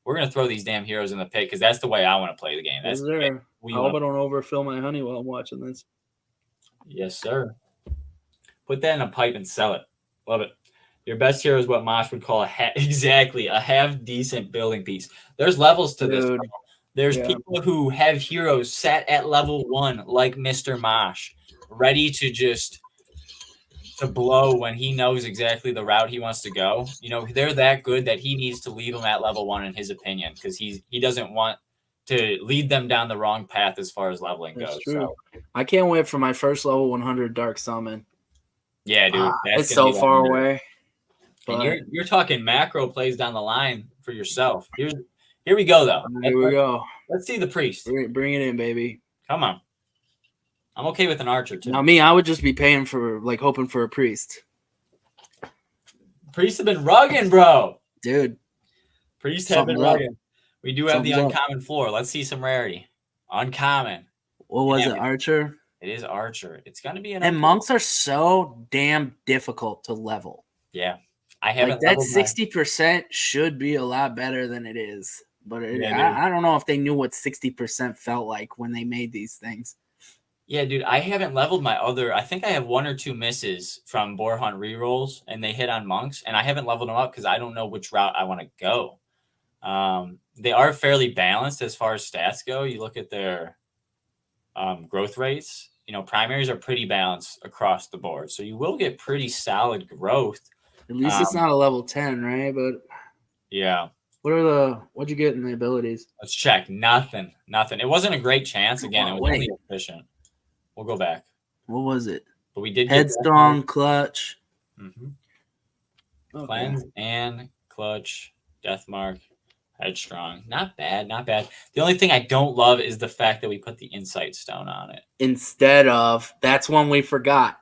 we're going to throw these damn heroes in the pit because that's the way I want to play the game. That's I hope I don't overfill my honey while I'm watching this. Yes, sir. Put that in a pipe and sell it. Love it. Your best hero is what Mosh would call a half-decent building piece. There's levels to this. There's people who have heroes set at level 1, like Mr. Mosh, ready to just to blow when he knows exactly the route he wants to go. You know, they're that good that he needs to leave them at level 1 in his opinion because he doesn't want to lead them down the wrong path as far as leveling goes. True. So I can't wait for my first level 100 Dark Summon. Yeah, dude. It's so far away. And you're talking macro plays down the line for yourself. Here we go, though. Here we go. Let's see the priest. Bring it in, baby. Come on. I'm okay with an archer, too. Now, me, I would just be paying for, like, hoping for a priest. Priests have been rugging, bro. Dude. Priests have been rugging. We do have the uncommon floor. Let's see some rarity. Uncommon. What was it, Archer? It is Archer. It's going to be an... And monks are so damn difficult to level. Yeah. I haven't like that 60% should be a lot better than it is. But I don't know if they knew what 60% felt like when they made these things. Yeah, dude, I haven't leveled my other. I think I have 1 or 2 misses from Boar Hunt rerolls, and they hit on monks, and I haven't leveled them up because I don't know which route I want to go. They are fairly balanced as far as stats go. You look at their growth rates. You know, primaries are pretty balanced across the board, so you will get pretty solid growth. At least it's not a level 10, right? But yeah. What'd you get in the abilities? Let's check. Nothing. It wasn't a great chance. Again, it was only efficient. We'll go back. What was it? But we did Headstrong, Clutch. Mm-hmm. Okay. Cleanse and Clutch, Deathmark, Headstrong. Not bad. The only thing I don't love is the fact that we put the Insight Stone on it. Instead of, that's one we forgot.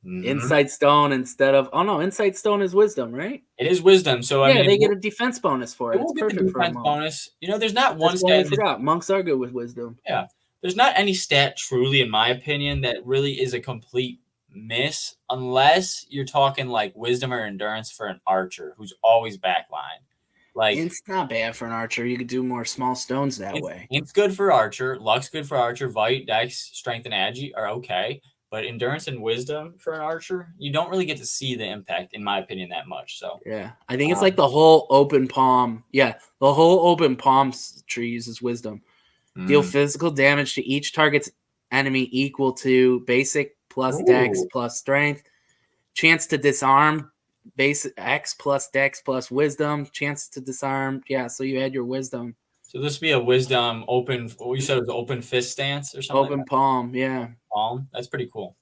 Insight Stone instead of Insight Stone is wisdom, right? It is wisdom. So I yeah, mean, they get a defense bonus for it. we'll It's get the perfect for a defense monk. bonus. You know, there's not one That's why I stat. forgot. Monks are good with wisdom. Yeah, there's not any stat truly, in my opinion, that really is a complete miss, unless you're talking like wisdom or endurance for an archer who's always backline. Like, it's not bad for an archer. You could do more small stones that way. It's good for archer. Luck's good for archer. Vite, dex, strength, and agi are okay. But endurance and wisdom for an archer, you don't really get to see the impact, in my opinion, that much. So yeah, I think it's like the whole open palm. Yeah, the whole open palm tree uses wisdom. Deal physical damage to each target's enemy equal to basic plus dex plus strength. Chance to disarm, basic X plus dex plus wisdom. Chance to disarm. Yeah, so you add your wisdom. So this would be a wisdom open. What you said it was open fist stance or something. Open palm, yeah. Palm. That's pretty cool.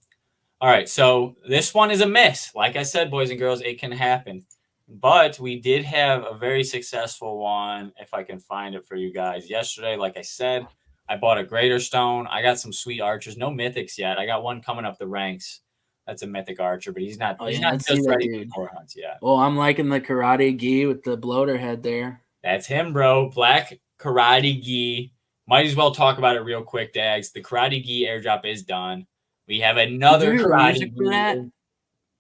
All right, so this one is a miss. Like I said, boys and girls, it can happen. But we did have a very successful one, if I can find it for you guys. Yesterday, like I said, I bought a greater stone. I got some sweet archers. No mythics yet. I got one coming up the ranks. That's a mythic archer, but he's not. He's not just ready for hunts yet. Well, I'm liking the karate gi with the bloater head there. That's him, bro. Black karate gi. Might as well talk about it real quick, Dags. The karate gi airdrop is done. We have another karate gi.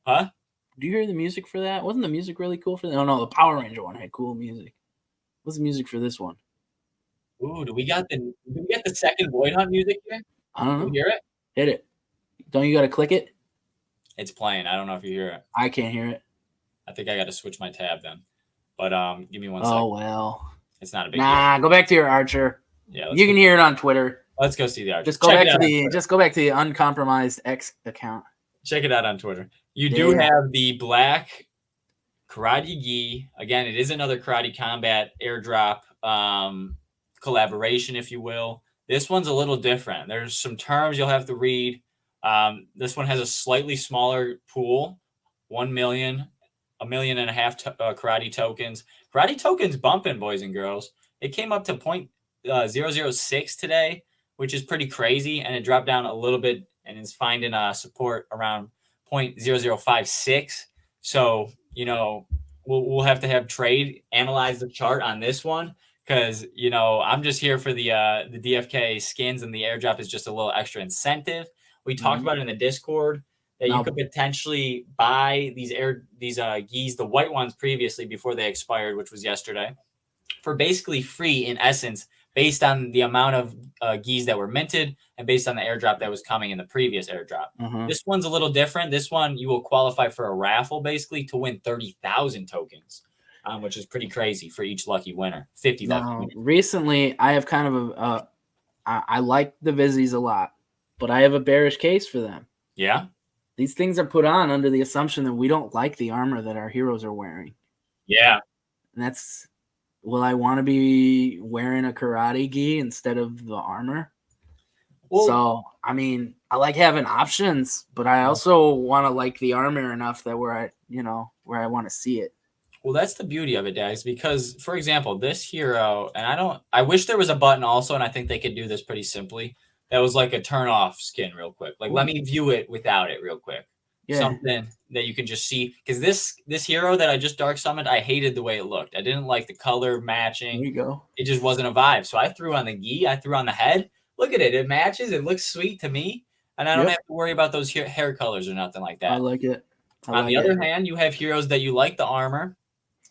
Huh? Do you hear the music for that? Wasn't the music really cool for that? No, the Power Ranger one had cool music. What's the music for this one? Ooh, do we get the second Void Hunt music here? I don't know. You hear it? Hit it. Don't you got to click it? It's playing. I don't know if you hear it. I can't hear it. I think I got to switch my tab then. But give me one second. Oh, well. It's not a big deal. Go back to your archer. Yeah, you can hear it on Twitter. Let's go see the archer. Just go back to the uncompromised X account. Check it out on Twitter. You do have the black karate gi. Again, it is another karate combat airdrop collaboration, if you will. This one's a little different. There's some terms you'll have to read. This one has a slightly smaller pool, 1 million, 1.5 million karate tokens. Karate tokens bumping, boys and girls. It came up to 0.006 today, which is pretty crazy, and it dropped down a little bit and is finding support around 0.0056. So, we'll have to have Trade analyze the chart on this one, because, I'm just here for the DFK skins, and the airdrop is just a little extra incentive. We talked about it in the Discord that you could potentially buy these gis, the white ones previously before they expired, which was yesterday, for basically free in essence, based on the amount of gis that were minted and based on the airdrop that was coming in the previous airdrop. This one's a little different. This one, you will qualify for a raffle basically to win 30,000 tokens, which is pretty crazy for each lucky winner. 50 lucky winners. Recently, I have kind of I like the Vizzies a lot, but I have a bearish case for them. Yeah? These things are put on under the assumption that we don't like the armor that our heroes are wearing. Yeah. And that's, will I want to be wearing a karate gi instead of the armor? Well, so, I mean, I like having options, but I also want to like the armor enough that where I want to see it. Well, that's the beauty of it, Dags, because, for example, this hero, and I wish there was a button also, and I think they could do this pretty simply. That was like a turn off skin real quick. Like, let me view it without it real quick. Yeah. Something that you can just see. Because this hero that I just dark summoned, I hated the way it looked. I didn't like the color matching. There you go. It just wasn't a vibe. So I threw on the gi. I threw on the head. Look at it. It matches. It looks sweet to me. And I don't have to worry about those hair colors or nothing like that. I like it. On the other hand, you have heroes that you like the armor.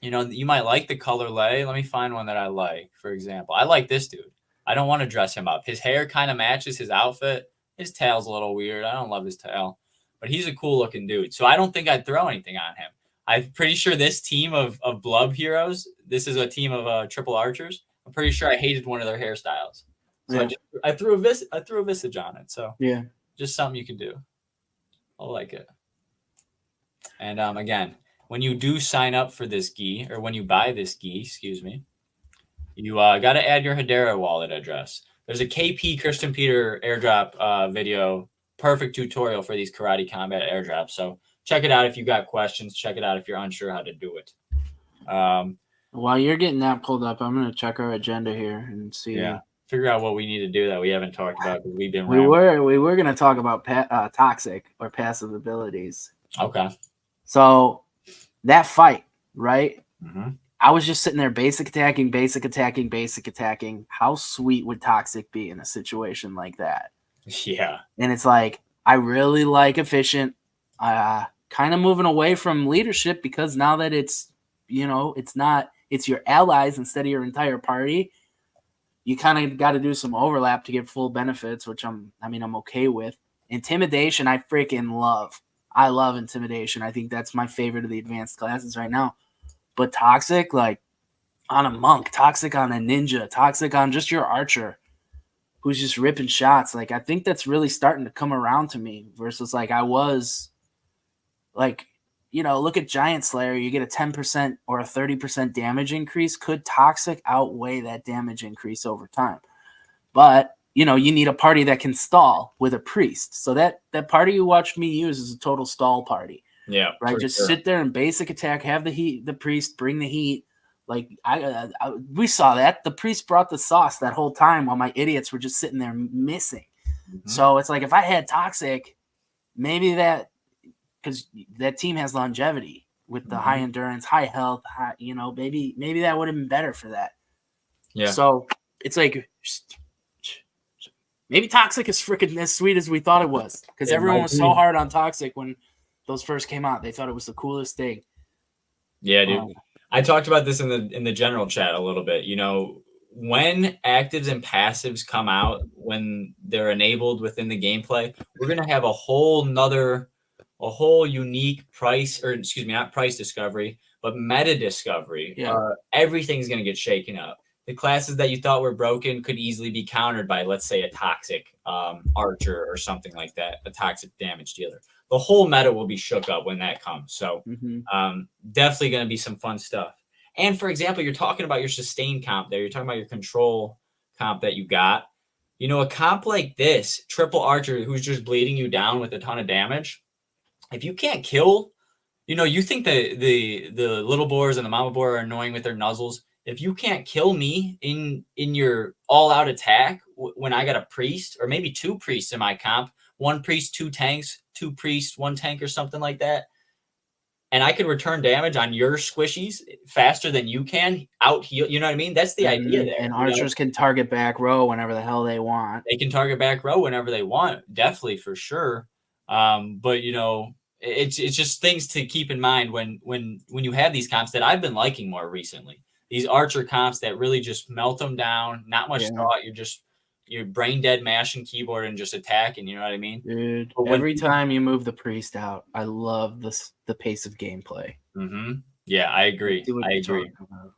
You might like the color lay. Let me find one that I like, for example. I like this dude. I don't want to dress him up. His hair kind of matches his outfit. His tail's a little weird. I don't love his tail. But he's a cool looking dude. So I don't think I'd throw anything on him. I'm pretty sure this team of Blub heroes, this is a team of triple archers. I'm pretty sure I hated one of their hairstyles. So I threw a visage on it. So yeah, just something you can do. I like it. And again, when you do sign up for this gi, or when you buy this gi, excuse me, you got to add your Hedera wallet address. There's a KP Christian Peter airdrop video, perfect tutorial for these karate combat airdrops. So check it out if you got questions. Check it out if you're unsure how to do it. While you're getting that pulled up, I'm going to check our agenda here and see. Yeah. figure out what we need to do that we haven't talked about because we've been We were gonna talk about toxic or passive abilities. Okay. So that fight, right? Mm-hmm. I was just sitting there, basic attacking, basic attacking, basic attacking. How sweet would toxic be in a situation like that? Yeah. And it's like, I really like efficient, kind of moving away from leadership because now that it's, it's your allies instead of your entire party, you kind of got to do some overlap to get full benefits, which I'm okay with. Intimidation, I freaking love. I love intimidation. I think that's my favorite of the advanced classes right now. But toxic, like on a monk, toxic on a ninja, toxic on just your archer who's just ripping shots. Like, I think that's really starting to come around to me versus like I was like, look at Giant Slayer. You get a 10% or a 30% damage increase. Could toxic outweigh that damage increase over time? But, you need a party that can stall with a priest. So that party you watched me use is a total stall party. Yeah. Right. Just sit there and basic attack, have the heat, the priest bring the heat. Like we saw that the priest brought the sauce that whole time while my idiots were just sitting there missing. Mm-hmm. So it's like, if I had toxic, maybe that, because that team has longevity with the high endurance, high health, maybe that would have been better for that. Yeah. So it's like, maybe toxic is freaking as sweet as we thought it was, because everyone was so hard on toxic when those first came out. They thought it was the coolest thing. Yeah, dude. I talked about this in the general chat a little bit. When actives and passives come out, when they're enabled within the gameplay, we're gonna have a whole unique not price discovery, but meta discovery. Yeah. Everything's gonna get shaken up. The classes that you thought were broken could easily be countered by, let's say, a toxic archer or something like that, a toxic damage dealer. The whole meta will be shook up when that comes. So definitely going to be some fun stuff. And for example, you're talking about your sustain comp there. You're talking about your control comp that you got. A comp like this, triple archer, who's just bleeding you down with a ton of damage. If you can't kill, you think the little boars and the mama boar are annoying with their nuzzles. If you can't kill me in your all-out attack when I got a priest, or maybe two priests in my comp, one priest, two tanks, two priests, one tank, or something like that, and I can return damage on your squishies faster than you can, out heal. You know what I mean? That's the idea there. And archers can target back row whenever the hell they want. They can target back row whenever they want, definitely, for sure. But it's just things to keep in mind when you have these comps that I've been liking more recently. These archer comps that really just melt them down, not much thought. You're brain dead mashing keyboard and just attacking. You know what I mean? Dude, every time you move the priest out, I love the pace of gameplay. Mm-hmm. Yeah, I agree. I agree.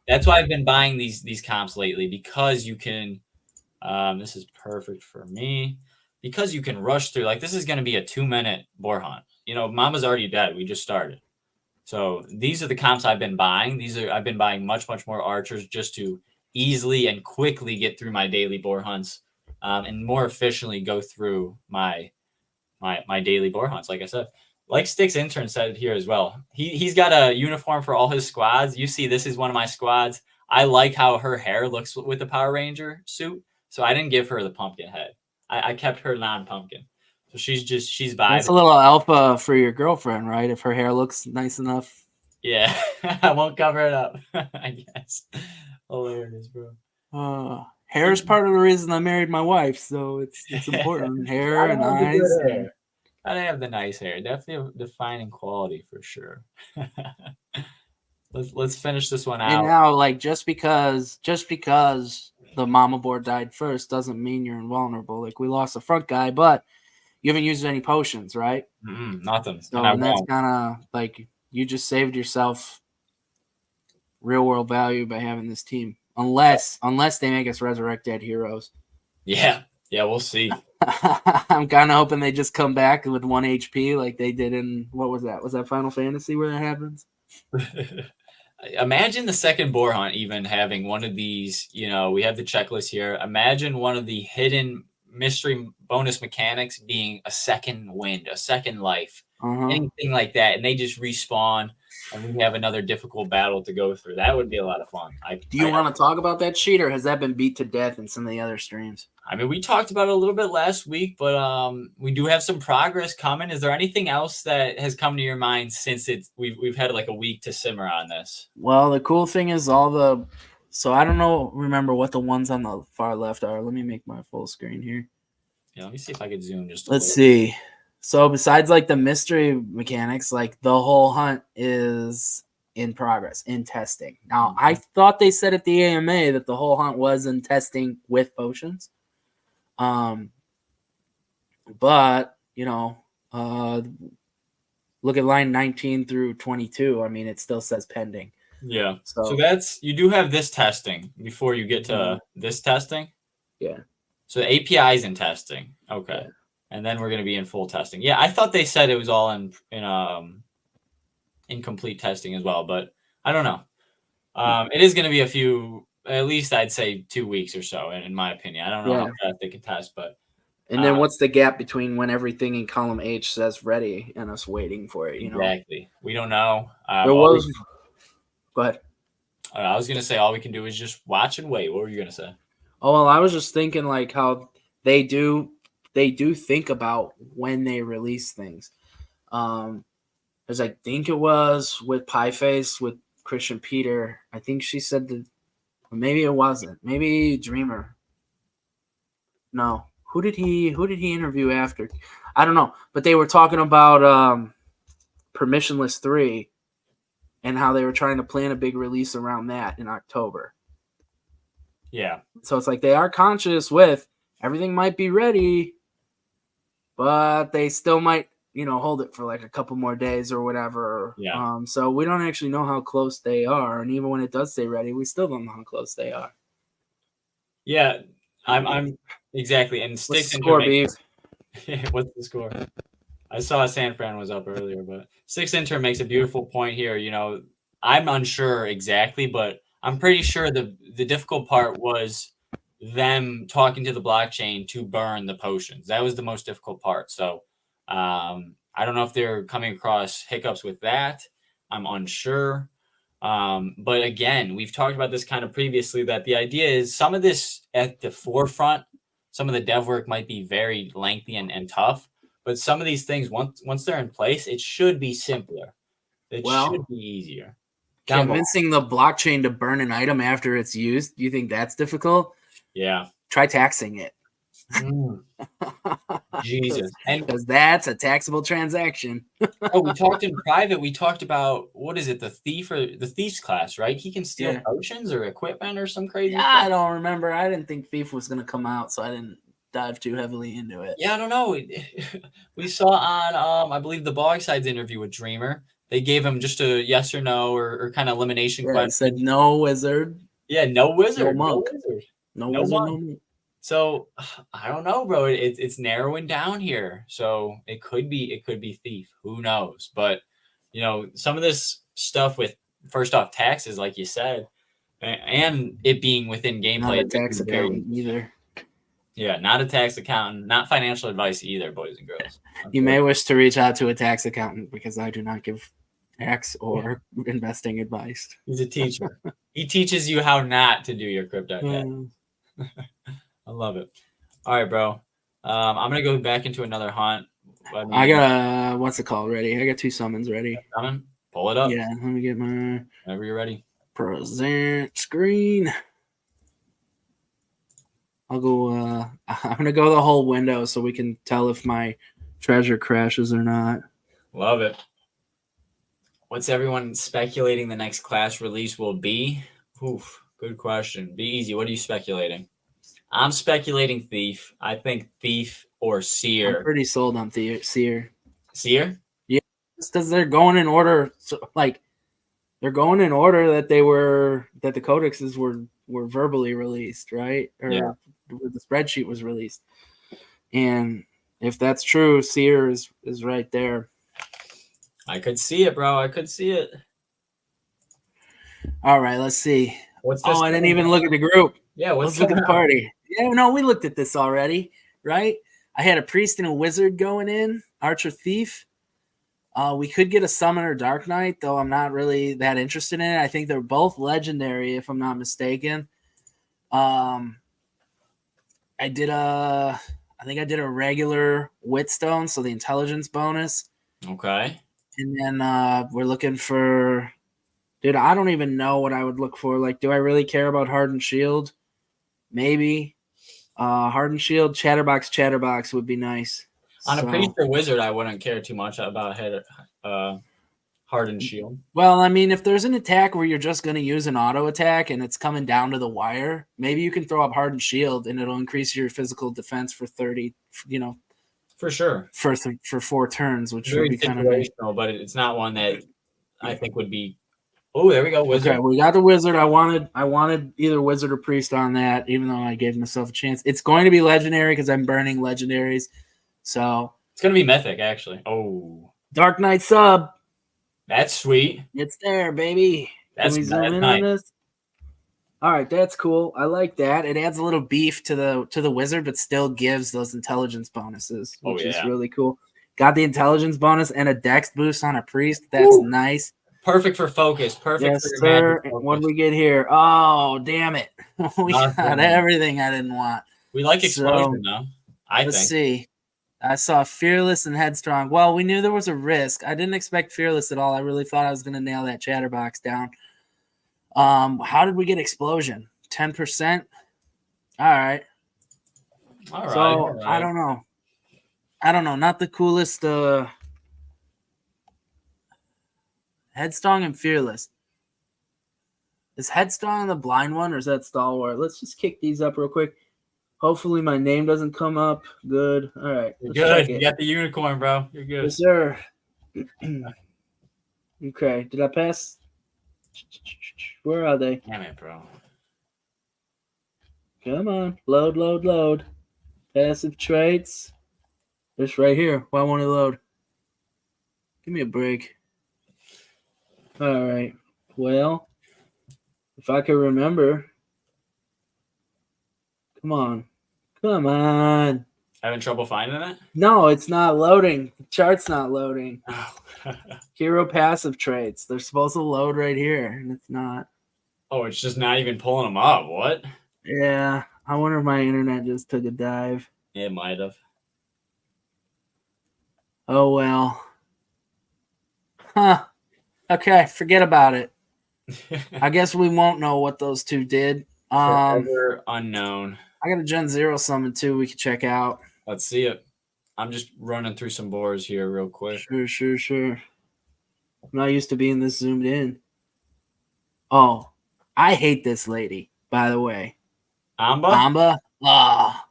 That's why I've been buying these comps lately, because you can. This is perfect for me because you can rush through. Like, this is going to be a 2-minute boar hunt. Mama's already dead. We just started. So these are the comps I've been buying. I've been buying much, much more archers just to easily and quickly get through my daily boar hunts, and more efficiently go through my daily boar hunts. Like I said, like Stick's intern said here as well. He's got a uniform for all his squads. You see, this is one of my squads. I like how her hair looks with the Power Ranger suit, so I didn't give her the pumpkin head. I kept her non-pumpkin. So she's vibing. It's a little alpha for your girlfriend, right? If her hair looks nice enough. Yeah, I won't cover it up, I guess. Hilarious, bro. Hair is part of the reason I married my wife, so it's important. Hair and eyes. Gotta have the nice hair. Definitely a defining quality for sure. Let's finish this one out. And now, like, just because the mama board died first doesn't mean you're invulnerable. Like, we lost the front guy, but you haven't used any potions, right? Nothing. So and that's kind of like you just saved yourself real world value by having this team. Unless they make us resurrect dead heroes. Yeah, we'll see. I'm kind of hoping they just come back with 1 HP like they did in, what was that? Was that Final Fantasy where that happens? Imagine the second boar hunt even having one of these, we have the checklist here. Imagine one of the hidden mystery bonus mechanics being a second wind, a second life, anything like that. And they just respawn. and we have another difficult battle to go through. That would be a lot of fun. Do you want to talk about that sheet, or has that been beat to death in some of the other streams? I mean, we talked about it a little bit last week, but we do have some progress coming. Is there anything else that has come to your mind since we've had like a week to simmer on this? Well, the cool thing is so I don't remember what the ones on the far left are. Let me make my full screen here. Yeah, let me see if I could zoom just. Let's see. So besides like the mystery mechanics, like the whole hunt is in progress, in testing. Now, I thought they said at the AMA that the whole hunt was in testing with potions. But look at line 19 through 22. I mean, it still says pending. Yeah. So that's, you do have this testing before you get to this testing. Yeah. So the API is in testing. Okay. Yeah. And then we're going to be in full testing. Yeah. I thought they said it was all in incomplete testing as well, but I don't know. It is going to be a few, at least I'd say 2 weeks or so, in my opinion. I don't know how fast they can test, but. And then what's the gap between when everything in column H says ready and us waiting for it? Exactly. We don't know. There was. Go ahead. I was going to say all we can do is just watch and wait. What were you going to say? Oh, well, I was just thinking like how they do think about when they release things. As I think it was with Pieface, with Christian Peter. I think she said that, or maybe it wasn't. Maybe Dreamer. No. Who did he interview after? I don't know. But they were talking about Permissionless 3 and how they were trying to plan a big release around that in October. Yeah. So it's like they are conscious with everything might be ready, but they still might, hold it for like a couple more days or whatever. Yeah. So we don't actually know how close they are. And even when it does say ready, we still don't know how close they are. Yeah. I'm exactly. And Sticks What's the score, what's the score? I saw San Fran was up earlier, but Six Inter makes a beautiful point here. I'm unsure exactly, but I'm pretty sure the difficult part was them talking to the blockchain to burn the potions. That was the most difficult part. So I don't know if they're coming across hiccups with that. I'm unsure. But again, we've talked about this kind of previously, that the idea is some of this at the forefront, some of the dev work might be very lengthy and tough, but some of these things, once they're in place, it should be simpler. It should be easier. Convincing the blockchain to burn an item after it's used, do you think that's difficult? Yeah. Try taxing it. Jesus. Because that's a taxable transaction. We talked in private. We talked about, what is it, the thief's class, right? He can steal potions or equipment or some crazy thing. I don't remember. I didn't think Thief was going to come out, so I didn't dive too heavily into it. Yeah, I don't know. We saw on, I believe, the Bog Sides interview with Dreamer. They gave him just a yes or no or kind of elimination question. Said no wizard. Yeah, no wizard. No monk. No wizard, no monk. So I don't know, bro. It's narrowing down here. So it could be Thief. Who knows? But some of this stuff with, first off, taxes, like you said, and it being within gameplay. Not a tax accountant either. Yeah, not a tax accountant, not financial advice either, boys and girls. You may wish to reach out to a tax accountant because I do not give tax or investing advice. He's a teacher. He teaches you how not to do your crypto. I love it. All right, bro. I'm gonna go back into another hunt. I got what's it called ready? I got 2 summons ready. Pull it up. Yeah, let me get my. Whenever you're ready. Present screen. I'll go. I'm gonna go the whole window so we can tell if my treasure crashes or not. Love it. What's everyone speculating the next class release will be? Oof, good question. Be easy. What are you speculating? I'm speculating Thief. I think Thief or Seer. I'm pretty sold on Seer. Seer? Yeah, because they're going in order. So, they're going in order that the codexes were verbally released, right? Or the spreadsheet was released. And if that's true, Seer is right there. I could see it, bro. I could see it. All right, let's see. What's this? I didn't even look at the group. Yeah, let's look at the party. Yeah, no, we looked at this already, right? I had a priest and a wizard going in, archer thief. We could get a Summoner Dark Knight, though I'm not really that interested in it. I think they're both legendary, if I'm not mistaken. I think I did a regular Witstone, so the intelligence bonus. Okay. And then we're looking for, dude, I don't even know what I would look for. Like, do I really care about Hardened Shield? Maybe. Hardened Shield, Chatterbox would be nice. On a priest or wizard, I wouldn't care too much about Hardened Shield. Well, I mean, if there's an attack where you're just going to use an auto attack and it's coming down to the wire, maybe you can throw up Hardened Shield and it'll increase your physical defense for 30, For sure. for 4 turns, which Very would be kind of nice. situational, but it's not one that I think would be. Oh, there we go, wizard. Okay, we got the wizard. I wanted either wizard or priest on that, even though I gave myself a chance. It's going to be legendary because I'm burning legendaries. So It's going to be mythic, actually. Oh, Dark Knight sub. that's sweet. It's there, baby. That's Can we zoom in nice. on this? All right, that's cool. I like that. It adds a little beef to the wizard, but still gives those intelligence bonuses, which is really cool. Got the intelligence bonus and a dex boost on a priest. That's nice. Perfect for focus. Perfect Yes, for your sir. magic focus. What do we get here? Oh, damn it. We got everything I didn't want. We like explosion, though. Let's see. I saw Fearless and Headstrong. Well, we knew there was a risk. I didn't expect Fearless at all. I really thought I was going to nail that Chatterbox down. How did we get Explosion? 10%? All right. All right. I don't know. Not the coolest. Headstrong and Fearless. Is Headstrong the blind one or is that Stalwart? Let's just kick these up real quick. Hopefully my name doesn't come up. Good. All right. You're good. You got the unicorn, bro. You're good. Yes, sir. Okay. Did I pass? Where are they? Damn it, bro. Come on. Load. Passive traits. It's right here. Why won't it load? Give me a break. All right. Well, if I can remember. Come on. Having trouble finding it? No, it's not loading. The chart's not loading. Oh. Hero passive traits. They're supposed to load right here, and it's not. Oh, it's just not even pulling them up. What? Yeah. I wonder if my internet just took a dive. It might have. Oh, well. Huh. Okay, forget about it. I guess we won't know what those two did. Forever unknown. I got a Gen 0 summon too we can check out. Let's see it. I'm just running through some boards here real quick. Sure. I'm not used to being this zoomed in. Oh, I hate this lady, by the way. Amba? Ah.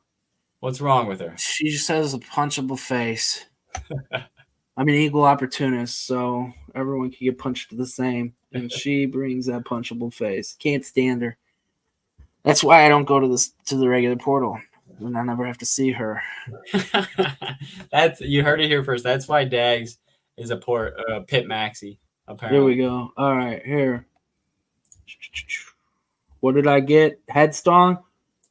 What's wrong with her? She just has a punchable face. I'm an equal opportunist, so everyone can get punched the same. And she brings that punchable face. Can't stand her. That's why I don't go to the regular portal. And I never have to see her. You heard it here first. That's why Dags is a pit maxi, apparently. Here we go. All right, here. What did I get? Headstrong.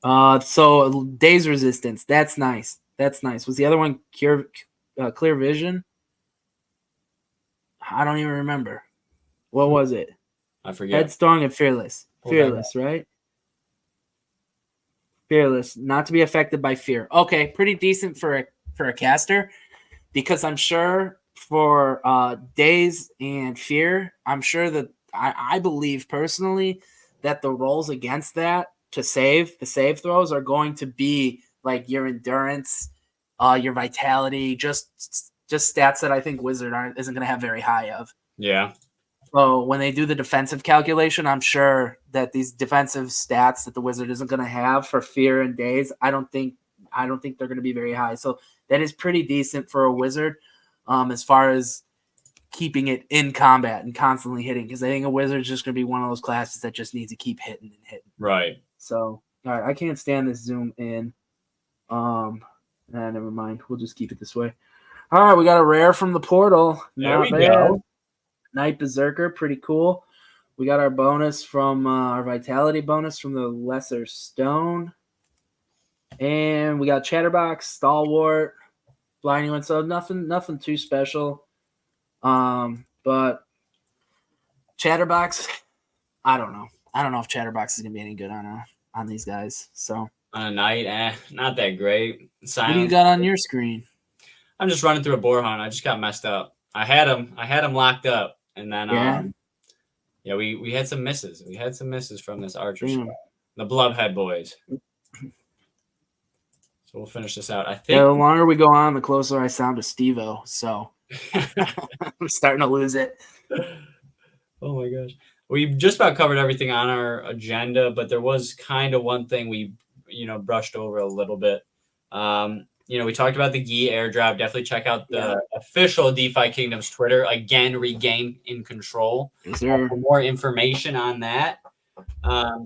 So daze resistance. That's nice. Was the other one clear vision? I don't even remember. What was it? I forget. Headstrong and fearless. Fearless, right? Fearless, not to be affected by fear. Okay, pretty decent for a caster, because I'm sure for daze and fear, I'm sure that I believe personally that the rolls against that to save, the save throws are going to be like your endurance, your vitality, just stats that I think Wizard isn't going to have very high of. Yeah. So when they do the defensive calculation, I'm sure that these defensive stats that the Wizard isn't going to have for fear and daze, I don't think they're going to be very high. So that is pretty decent for a Wizard, as far as keeping it in combat and constantly hitting. Because I think a Wizard is just going to be one of those classes that just needs to keep hitting and hitting. Right. So all right, I can't stand this zoom in. Never mind. We'll just keep it this way. All right, we got a rare from the portal. There Not we bad. go. Night Berserker, pretty cool. We got our bonus from our vitality bonus from the Lesser Stone. And we got Chatterbox, Stalwart, Blinding One. So nothing too special. But Chatterbox, I don't know. I don't know if Chatterbox is gonna be any good on these guys. So On a night, not that great. what do you Silence. got on your screen? I'm just running through a boar hunt. I just got messed up. I had him locked up, and then Yeah. we had some misses. We had some misses from this archer Damn. squad, the Bloodhead boys. So we'll finish this out. I Yeah, think. the longer we go on, the closer I sound to Steve-O. So I'm starting to lose it. Oh my gosh. We've just about covered everything on our agenda, but there was kind of one thing we, brushed over a little bit. We talked about the GE airdrop. Definitely check out the official DefiKingdoms Twitter. Again, regain in control. Yes, sir. For more information on that.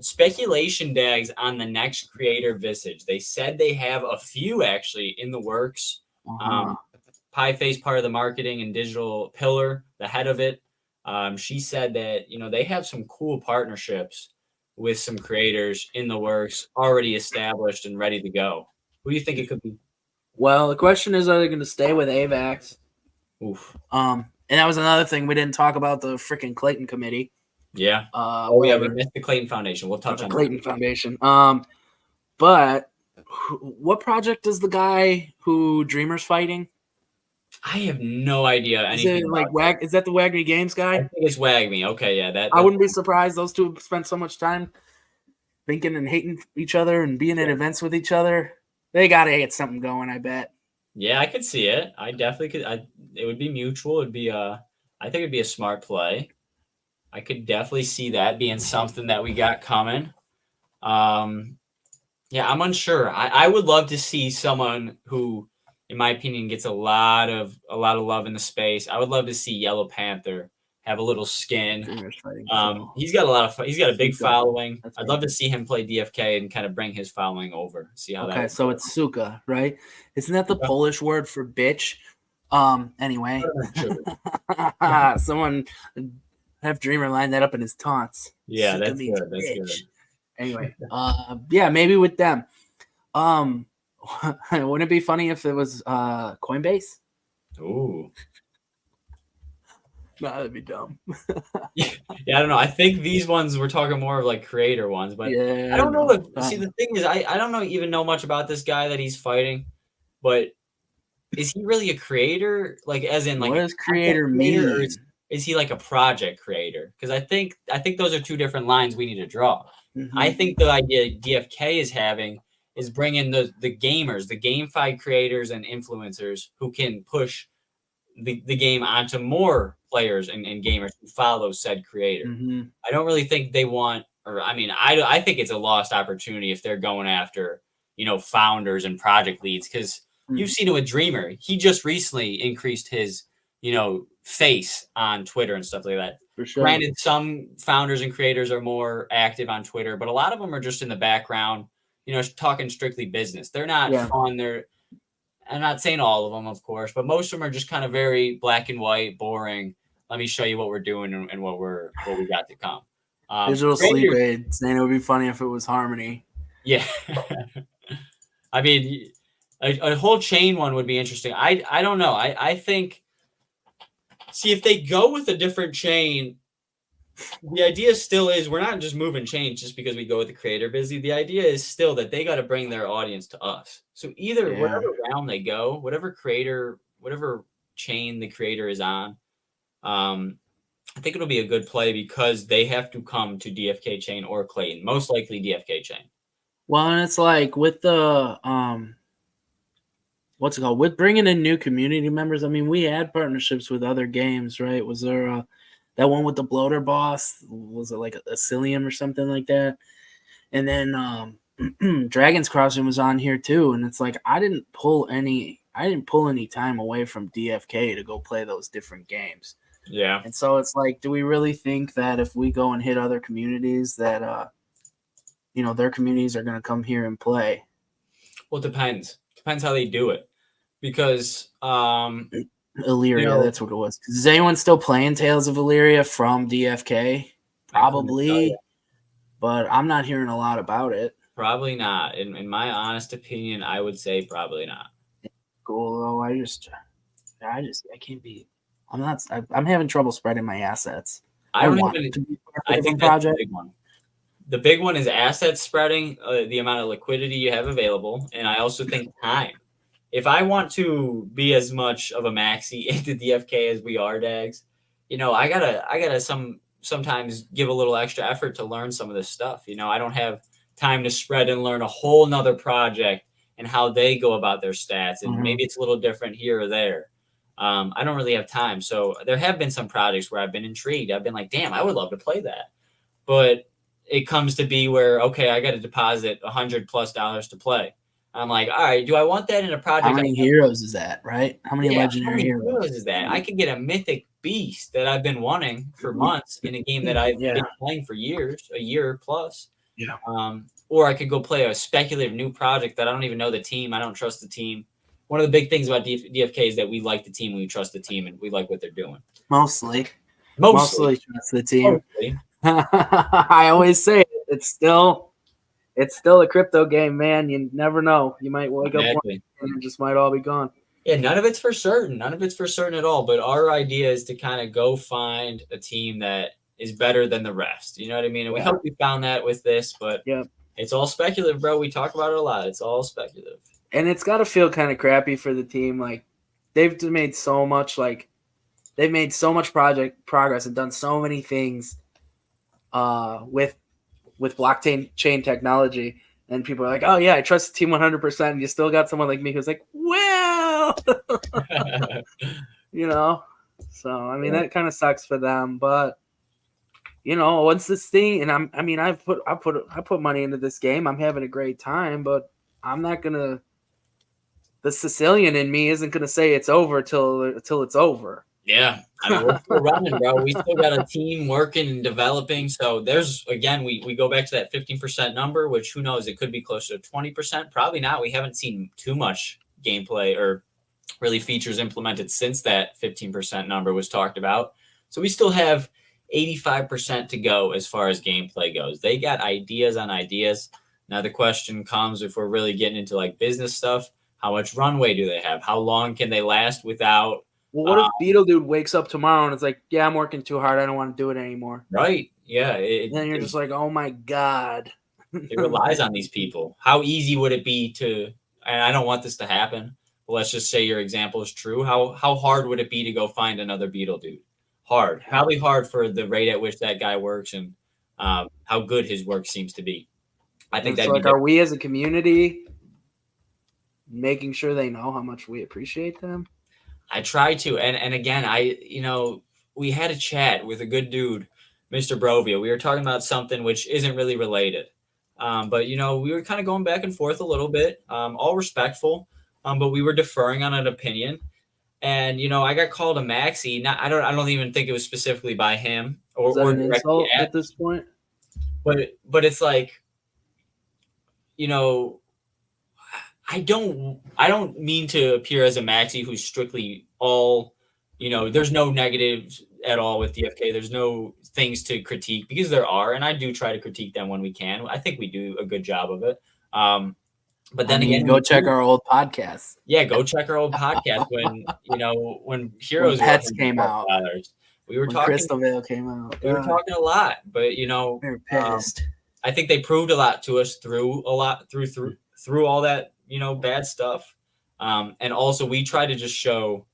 Speculation dags on the next creator visage. They said they have a few actually in the works. Pieface, part of the marketing and digital pillar, the head of it. She said that, they have some cool partnerships with some creators in the works, already established and ready to go. Who do you think it could be? Well, the question is, are they going to stay with AVAX? Oof. And that was another thing we didn't talk about, the freaking Clayton Committee. Yeah. We missed the Clayton Foundation. We'll touch on the Clayton Foundation. But what project is the guy who Dreamer's fighting? I have no idea anything. Is that the Wagme Games guy? I think it's Wagme. Okay, yeah. I wouldn't be surprised. Those two have spent so much time thinking and hating each other and being at events with each other. They gotta get something going, I bet. Yeah, I could see it. I definitely could. It would be mutual. It'd be I think it'd be a smart play. I could definitely see that being something that we got coming. Yeah, I'm unsure. I would love to see someone who, in my opinion, gets a lot of love in the space. I would love to see Yellow Panther have a little skin. He's got a big following. I'd love to see him play DFK and kind of bring his following over. See how that. Okay, so it's Suka, right? Isn't that the Polish word for bitch? Anyway, someone have Dreamer line that up in his taunts. Yeah, Suka that's means good. That's bitch. good. Anyway, yeah, maybe with them. Wouldn't it be funny if it was Coinbase? Ooh. No, that'd be dumb. Yeah, I don't know. I think these ones we're talking more of like creator ones, but yeah, I don't know. See, the thing is, I don't even know much about this guy that he's fighting, but is he really a creator? Like, as in, like, what does creator mean? Or is he like a project creator? Because I think those are two different lines we need to draw. Mm-hmm. I think the idea DFK is having is bringing the gamers, the GameFi creators and influencers who can push the game onto more players and gamers who follow said creator. Mm-hmm. I don't really think they want, I think it's a lost opportunity if they're going after, founders and project leads, because you've seen it with Dreamer. He just recently increased his, face on Twitter and stuff like that. For sure. Granted, some founders and creators are more active on Twitter, but a lot of them are just in the background, talking strictly business. They're not fun. I'm not saying all of them, of course, but most of them are just kind of very black and white, boring. Let me show you what we're doing and what we got to come. Digital sleep aid saying it would be funny if it was Harmony. Yeah. I mean, a whole chain one would be interesting. I don't know. I think, see, if they go with a different chain, the idea still is we're not just moving chains just because we go with the creator busy. The idea is still that they got to bring their audience to us. So either whatever realm they go, whatever chain the creator is on, I think it'll be a good play because they have to come to DFK chain or Clayton, most likely DFK chain. Well, and it's like with the what's it called? With bringing in new community members. I mean, we had partnerships with other games, right? Was there that one with the bloater boss? Was it like a Cillium or something like that? And then Dragon's Crossing was on here too, and it's like I didn't pull any time away from DFK to go play those different games. Yeah. And so it's like, do we really think that if we go and hit other communities that their communities are going to come here and play? Well, it depends. Depends how they do it. Because Illyria, that's what it was. Is anyone still playing Tales of Illyria from DFK? Probably. But I'm not hearing a lot about it. Probably not. In my honest opinion, I would say probably not. Cool though. I can't be I'm having trouble spreading my assets. I don't want even. to be part I of a think that's the project. big one. The big one is asset spreading, the amount of liquidity you have available, and I also think time. If I want to be as much of a maxi into DFK as we are, Dags, I gotta sometimes give a little extra effort to learn some of this stuff. I don't have time to spread and learn a whole nother project and how they go about their stats, and maybe it's a little different here or there. I don't really have time, so there have been some projects where I've been intrigued. I've been like, damn, I would love to play that, but it comes to be where, okay, I got to deposit $100+ to play. I'm like, all right, do I want that in a project? How many heroes is that, right? How many How legendary many heroes is that? I could get a mythic beast that I've been wanting for months in a game that I've been playing for years, a year plus. Yeah. Or I could go play a speculative new project that I don't even know the team. I don't trust the team. One of the big things about DFK is that we like the team, we trust the team, and we like what they're doing. Mostly trust the team. Mostly. I always say it's still a crypto game, man. You never know. You might wake up one day and it just might all be gone. Yeah, none of it's for certain. None of it's for certain at all. But our idea is to kind of go find a team that is better than the rest. You know what I mean? And we hope we found that with this, but it's all speculative, bro. We talk about it a lot. It's all speculative. And it's got to feel kind of crappy for the team. Like, they've made so much, progress and done so many things with blockchain technology, and people are like, oh yeah, I trust the team 100%, and you still got someone like me who's like, well, so I mean that kind of sucks for them, but once this thing, and I put money into this game, I'm having a great time, but I'm not gonna, the Sicilian in me isn't gonna say it's over till it's over. Yeah, I mean, we're still running, bro. We still got a team working and developing. So there's, again, we go back to that 15% number, which who knows, it could be closer to 20%. Probably not. We haven't seen too much gameplay or really features implemented since that 15% number was talked about. So we still have 85% to go as far as gameplay goes. They got ideas on ideas. Now the question comes, if we're really getting into like business stuff, how much runway do they have? How long can they last without? Well, what if Beetle Dude wakes up tomorrow and it's like, yeah, I'm working too hard. I don't want to do it anymore. Right. Yeah. And then you're just like, oh my God. It relies on these people. How easy would it be to, and I don't want this to happen, but let's just say your example is true. How hard would it be to go find another Beetle Dude? Hard. Probably hard for the rate at which that guy works and how good his work seems to be. I think that's like, are we as a community making sure they know how much we appreciate them? I try to, and again, we had a chat with a good dude, Mr. Brovia. We were talking about something which isn't really related, but we were kind of going back and forth a little bit, all respectful, but we were deferring on an opinion. And I got called a maxi. I don't even think it was specifically by him or an insult at this point. But it's like, I don't mean to appear as a maxi who's strictly all, there's no negatives at all with DFK. There's no things to critique, because there are, and I do try to critique them when we can. I think we do a good job of it. But then again, go check our old podcast. Yeah, go check our old podcast when Heroes Pets came out. We were when talking. Crystal Vale came out. We were talking a lot, but we were pissed. I think they proved a lot to us through all that bad stuff, and also we try to just show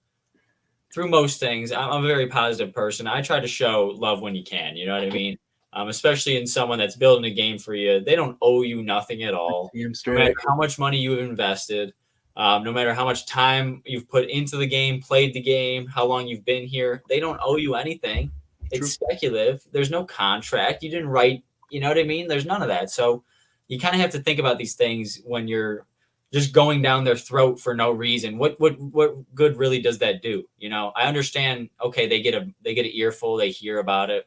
through most things. I'm a very positive person. I try to show love when you can. You know what I mean? Especially in someone that's building a game for you. They don't owe you nothing at all. No matter how much money you've invested, no matter how much time you've put into the game, played the game, how long you've been here, they don't owe you anything. It's speculative. There's no contract. You didn't write, you know what I mean? There's none of that. So you kind of have to think about these things when you're just going down their throat for no reason. What good really does that do? I understand. Okay, they get an earful. They hear about it.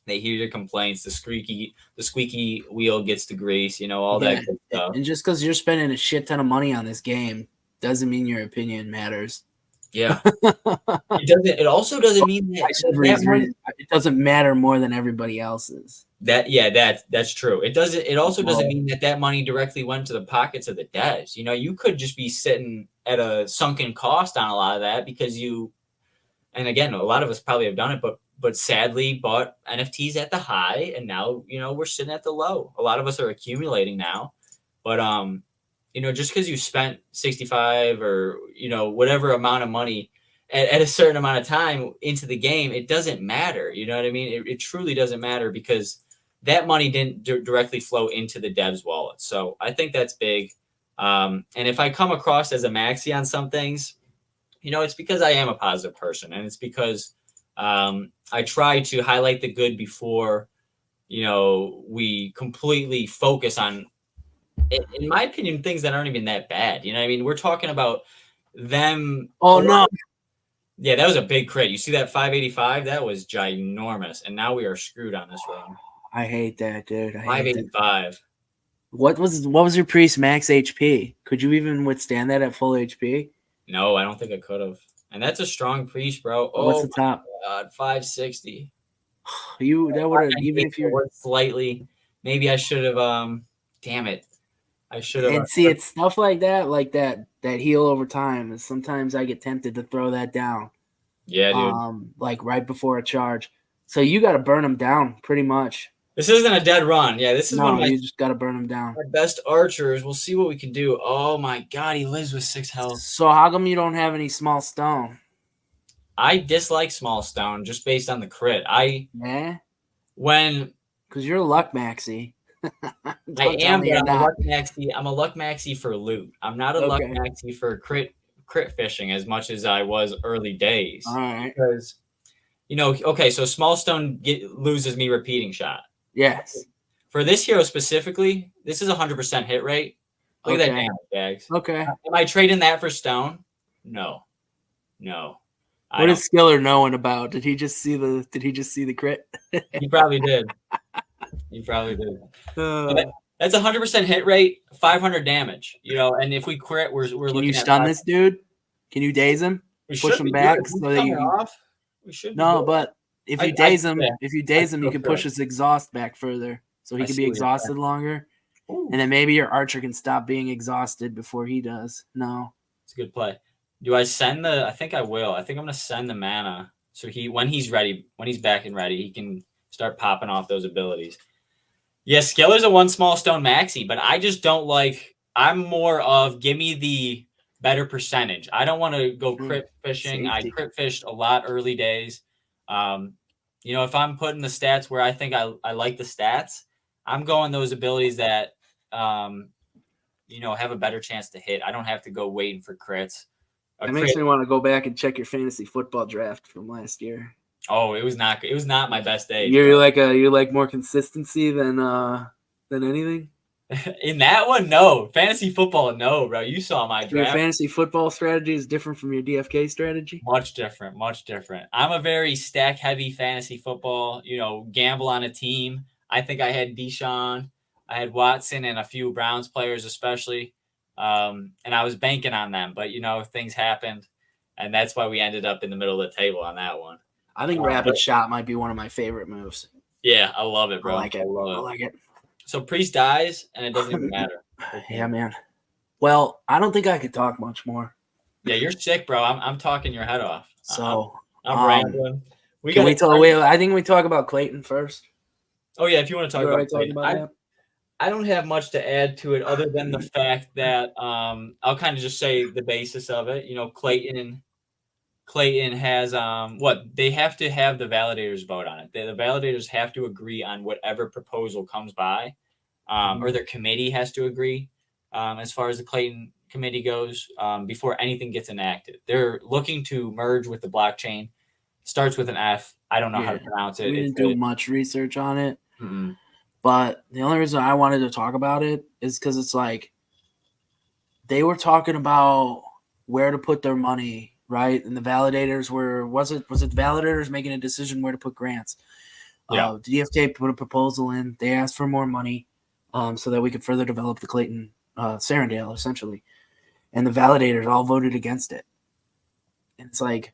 They hear your complaints. The squeaky wheel gets the grease. All that good stuff. And just because you're spending a shit ton of money on this game doesn't mean your opinion matters. Yeah, it also doesn't mean that it doesn't matter more than everybody else's. That's true. It also doesn't mean that money directly went to the pockets of the devs. You could just be sitting at a sunken cost on a lot of that because and again, a lot of us probably have done it, but sadly bought NFTs at the high, and now, we're sitting at the low. A lot of us are accumulating now, but just because you spent 65 or whatever amount of money at a certain amount of time into the game, it doesn't matter. You know what I mean? It truly doesn't matter, because that money didn't directly flow into the devs' wallet. So I think that's big. And if I come across as a maxi on some things, it's because I am a positive person, and it's because I try to highlight the good before, we completely focus on, in my opinion, things that aren't even that bad. You know what I mean? We're talking about them. Oh, no. Yeah, that was a big crit. You see that 585? That was ginormous. And now we are screwed on this run. I hate that, dude. 585. What was your priest max HP? Could you even withstand that at full HP? No, I don't think I could have. And that's a strong priest, bro. Oh, what's the top? God, 560. That would have, even if you're slightly, maybe I should have. Damn it, I should have. And see, it's stuff like that heal over time. And sometimes I get tempted to throw that down. Yeah, dude. Like right before a charge. So you got to burn them down pretty much. This isn't a dead run. Yeah, this is one of you just got to burn them down. My best archers. We'll see what we can do. Oh my God, he lives with 6 health. So how come you don't have any small stone? I dislike small stone just based on the crit. Because you're a luck maxi. I am, but I'm a luck maxi. I'm a luck maxi for loot. I'm not a luck maxi for crit fishing as much as I was early days. All right. Because so small stone loses me repeating shot. Yes. For this hero specifically, this is 100% hit rate. Look at that damage, Bags. Okay. Am I trading that for stone? No. What is Skiller knowing about? Did he just see the crit? He probably did. That's 100% hit rate, 500 damage. And if we crit, we're looking. Can you stun this dude? Can you daze him? Push him back so that you. We should. No, but if you daze him, you can push his exhaust back further, so he can be exhausted longer, and then maybe your archer can stop being exhausted before he does. No, it's a good play. Do I send the? I think I will. I think I'm gonna send the mana so when he's ready, when he's back and ready, he can start popping off those abilities. Yeah, Skiller's a 1 small stone maxi, but I just don't like. I'm more of give me the better percentage. I don't want to go crit fishing. Safety. I crit fished a lot early days. If I'm putting the stats where I think I like the stats, I'm going those abilities that have a better chance to hit. I don't have to go waiting for crits. It makes me want to go back and check your fantasy football draft from last year. Oh, it was not my best day. You like more consistency than anything? In that one, no. Fantasy football, no, bro. You saw my draft. Your fantasy football strategy is different from your DFK strategy? Much different. I'm a very stack-heavy fantasy football, gamble on a team. I think I had Deshaun, I had Watson, and a few Browns players especially, and I was banking on them. But, things happened, and that's why we ended up in the middle of the table on that one. I think rapid shot might be one of my favorite moves. Yeah, I love it, bro. I like it. So Priest dies, and it doesn't even matter. Yeah, man. Well, I don't think I could talk much more. Yeah, you're sick, bro. I'm talking your head off. So I'm rambling. I think we talk about Clayton first. Oh yeah, if you want to talk about Clayton, I don't have much to add to it other than the fact that I'll kind of just say the basis of it. Clayton has they have to have the validators vote on it. The validators have to agree on whatever proposal comes by, or their committee has to agree as far as the Clayton committee goes before anything gets enacted. They're looking to merge with the blockchain. Starts with an F. I don't know how to pronounce it. We didn't do much research on it. Mm-hmm. But the only reason I wanted to talk about it is because it's like they were talking about where to put their money. Right, and the validators was it the validators making a decision where to put grants? Yeah, the DFK put a proposal in. They asked for more money, so that we could further develop the Clayton Sarandale essentially, and the validators all voted against it. And it's like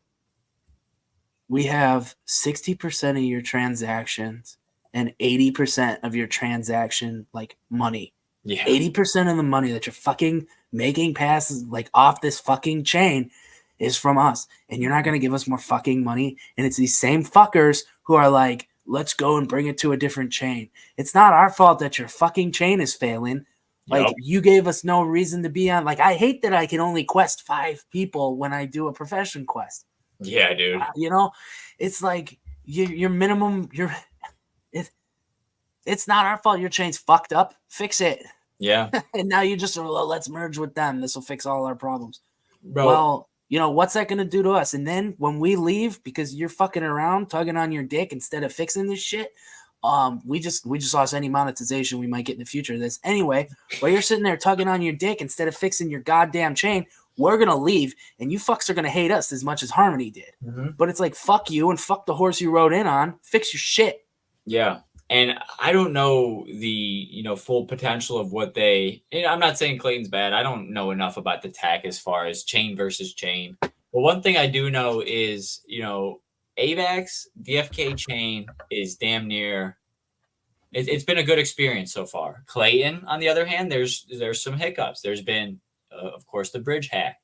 we have 60% of your transactions and 80% of your transaction money. Yeah, 80% of the money that you're fucking making passes off this fucking chain is from us, and you're not going to give us more fucking money. And it's these same fuckers who are like, let's go and bring it to a different chain. It's not our fault that your fucking chain is failing. Like, Yep. you gave us no reason to be on. Like, I hate that I can only quest 5 people when I do a profession quest. Yeah, dude. You know, it's like your minimum. It's not our fault. Your chain's fucked up. Fix it. Yeah, And now you just let's merge with them. This will fix all our problems. bro. Well, you know, what's that going to do to us? And then when we leave because you're fucking around tugging on your dick instead of fixing this shit, we just lost any monetization we might get in the future of this. Anyway, while you're sitting there tugging on your dick instead of fixing your goddamn chain, we're going to leave and you fucks are going to hate us as much as Harmony did. But it's like, fuck you and fuck the horse you rode in on. Fix your shit. Yeah. And I don't know the, full potential of what I'm not saying Clayton's bad. I don't know enough about the tech as far as chain versus chain. But one thing I do know is, AVAX DFK chain is damn near. It's been a good experience so far. Clayton, on the other hand, there's some hiccups. There's been, of course, the bridge hack.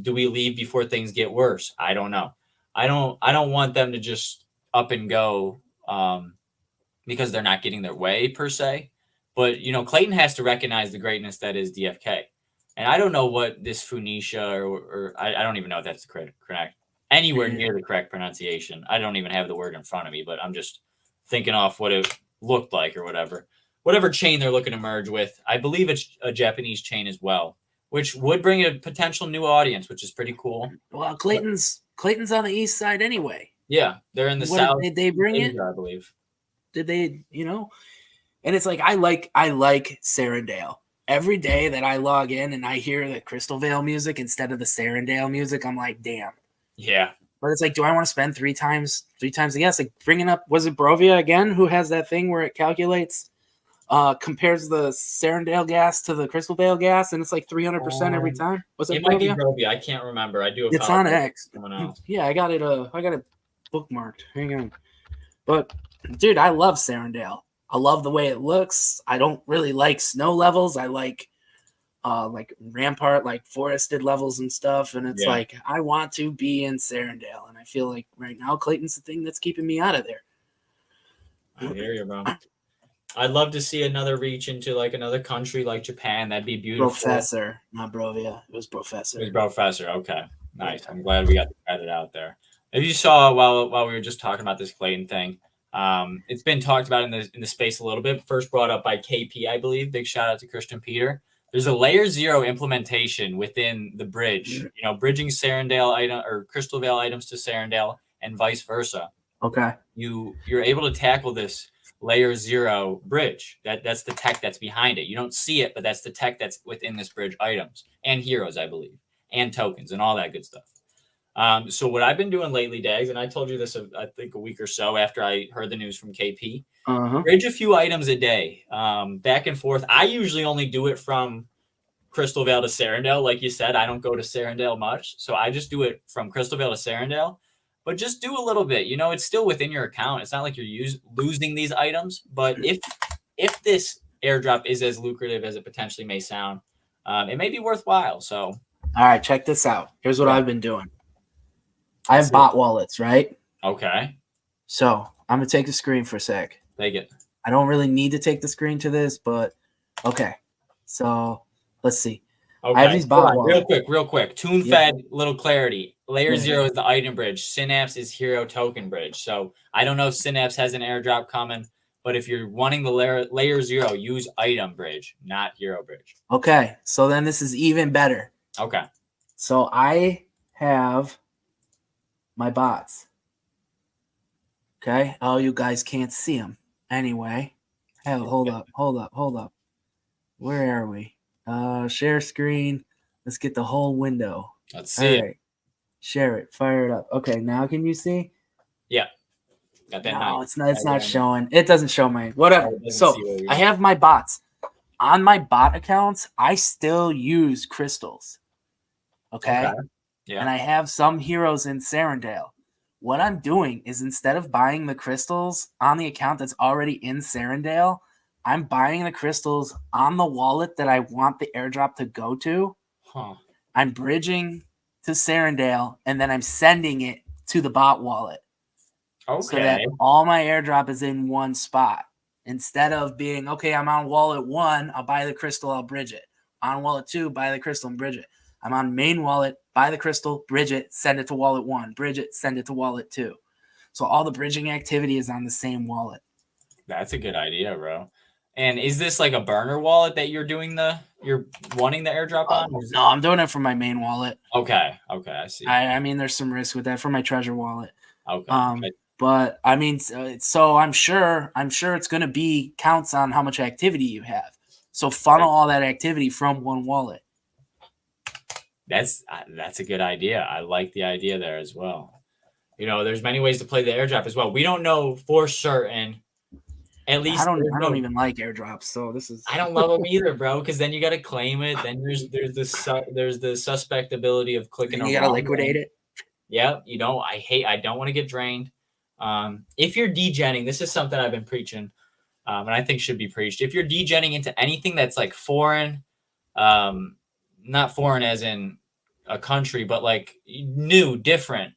Do we leave before things get worse? I don't know. I don't want them to just up and go. Because they're not getting their way per se. But, Clayton has to recognize the greatness that is DFK. And I don't know what this Phoenicia or I don't even know if that's the correct, anywhere near the correct pronunciation. I don't even have the word in front of me, but I'm just thinking off what it looked like or whatever. Whatever chain they're looking to merge with. I believe it's a Japanese chain as well, which would bring a potential new audience, which is pretty cool. Well, Clayton's on the east side anyway. Yeah, they're in the south. Did they bring it? I believe. Did they, And it's like I like Sarandale. Every day that I log in and I hear the Crystal Vale music instead of the Sarandale music, I'm like, damn. Yeah. But it's like, do I want to spend three times the gas? Like bringing up, was it Brovia again who has that thing where it calculates, compares the Sarandale gas to the Crystal Vale gas, and it's like 300% every time? Was it might be Brovia? Brovia. I can't remember. I do. It's on X. Someone else. Yeah, I got it. I got it bookmarked. Hang on. But dude, I love Sarandale. I love the way it looks. I don't really like snow levels. I like rampart, like forested levels and stuff. And it's like, I want to be in Sarandale. And I feel like right now Clayton's the thing that's keeping me out of there. I hear you, bro. I'd love to see another reach into like another country like Japan. That'd be beautiful. Professor, not Brovia. It was Professor. It was Professor. Okay. Nice. I'm glad we got the credit out there. If you saw while we were just talking about this Clayton thing, it's been talked about in the space a little bit. First brought up by KP, I believe. Big shout out to Christian Peter. There's a layer 0 implementation within the bridge. Bridging Sarandale item or Crystal Vale items to Sarandale and vice versa. Okay. You're able to tackle this layer 0 bridge. That's the tech that's behind it. You don't see it, but that's the tech that's within this bridge items and heroes, I believe, and tokens and all that good stuff. So what I've been doing lately, Dags, and I told you this, I think a week or so after I heard the news from KP, bridge a few items a day, back and forth. I usually only do it from Crystal Vale to Sarandale. Like you said, I don't go to Sarandale much. So I just do it from Crystal Vale to Sarandale, but just do a little bit, it's still within your account. It's not like you're losing these items, but if this airdrop is as lucrative as it potentially may sound, it may be worthwhile. So, all right, check this out. Here's what I've been doing. I have bot wallets, right? Okay. So I'm going to take the screen for a sec. Take it. I don't really need to take the screen to this, but okay. So let's see. Okay. I have these bot wallets. Real quick. Tune-fed, little clarity. Layer 0 is the item bridge. Synapse is hero token bridge. So I don't know if Synapse has an airdrop coming, but if you're wanting the layer 0, use item bridge, not hero bridge. Okay. So then this is even better. Okay. So I have my bots. Okay. Oh, you guys can't see them. Anyway. Hell, hold up. Where are we? Share screen. Let's get the whole window. Let's see it. Share it. Fire it up. Okay, now can you see? Yeah. Got that. No, it's not showing. It doesn't show my whatever. So I have my bots. On my bot accounts, I still use crystals. Okay. Yeah. And I have some heroes in Sarandale. What I'm doing is instead of buying the crystals on the account that's already in Sarandale, I'm buying the crystals on the wallet that I want the airdrop to go to. Huh. I'm bridging to Sarandale, and then I'm sending it to the bot wallet. Okay. So that all my airdrop is in one spot. Instead of being, okay, I'm on wallet 1, I'll buy the crystal, I'll bridge it. On wallet 2, buy the crystal and bridge it. I'm on main wallet, buy the crystal, bridge it, send it to wallet 1, bridge it, send it to wallet 2. So all the bridging activity is on the same wallet. That's a good idea, bro. And is this like a burner wallet that you're wanting the airdrop on? No, I'm doing it from my main wallet. Okay, I see. I mean, there's some risk with that for my treasure wallet. Okay. But I mean, so I'm sure it's going to be counts on how much activity you have. So funnel all that activity from one wallet. That's a good idea. I like the idea there as well. You know, there's many ways to play the airdrop as well. We don't know for certain. At least I don't even like airdrops, so this is. I don't love them either, bro. Because then you got to claim it. Then there's the suspectability of clicking. And you got to liquidate it. Yep. You know, I don't want to get drained. If you're degenning, this is something I've been preaching, and I think should be preached. If you're degenning into anything that's like foreign, not foreign as in a country, but like new, different,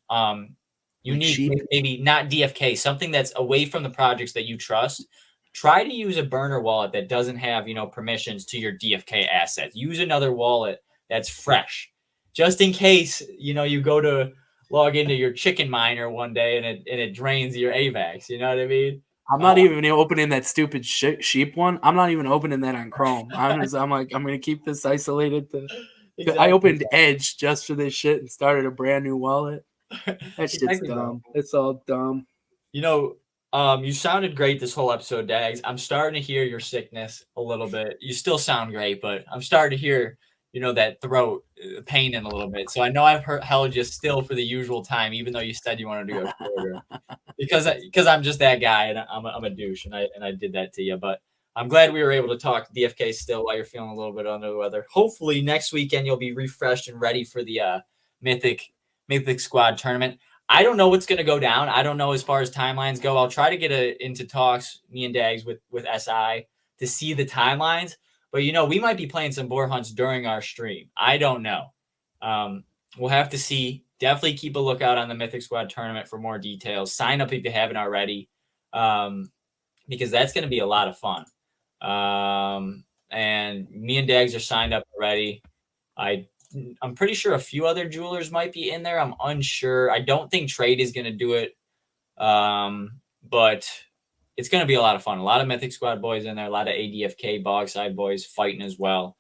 unique, maybe not DFK, something that's away from the projects that you trust. Try to use a burner wallet that doesn't have, permissions to your DFK assets. Use another wallet that's fresh, just in case, you go to log into your chicken miner one day and it drains your AVAX. You know what I mean? I'm not even opening that stupid sheep one. I'm not even opening that on Chrome. I'm going to keep this isolated. Exactly. I opened Edge just for this shit and started a brand new wallet. That shit's dumb. It's all dumb. You sounded great this whole episode, Dags. I'm starting to hear your sickness a little bit. You still sound great, but I'm starting to hear, that throat pain in a little bit. So I know I've held you still for the usual time, even though you said you wanted to go shorter. because I'm just that guy, and I'm a douche, and I did that to you. But I'm glad we were able to talk DFK still while you're feeling a little bit under the weather. Hopefully next weekend you'll be refreshed and ready for the Mythic Squad tournament. I don't know what's going to go down. I don't know as far as timelines go. I'll try to get into talks, me and Dags, with SI to see the timelines. But, we might be playing some boar hunts during our stream. I don't know. We'll have to see. Definitely keep a lookout on the Mythic Squad tournament for more details. Sign up if you haven't already, because that's going to be a lot of fun. And me and Dags are signed up already. I'm pretty sure a few other jewelers might be in there. I'm unsure. I don't think Trade is going to do it. But it's going to be a lot of fun. A lot of Mythic Squad boys in there. A lot of ADFK Bogside boys fighting as well.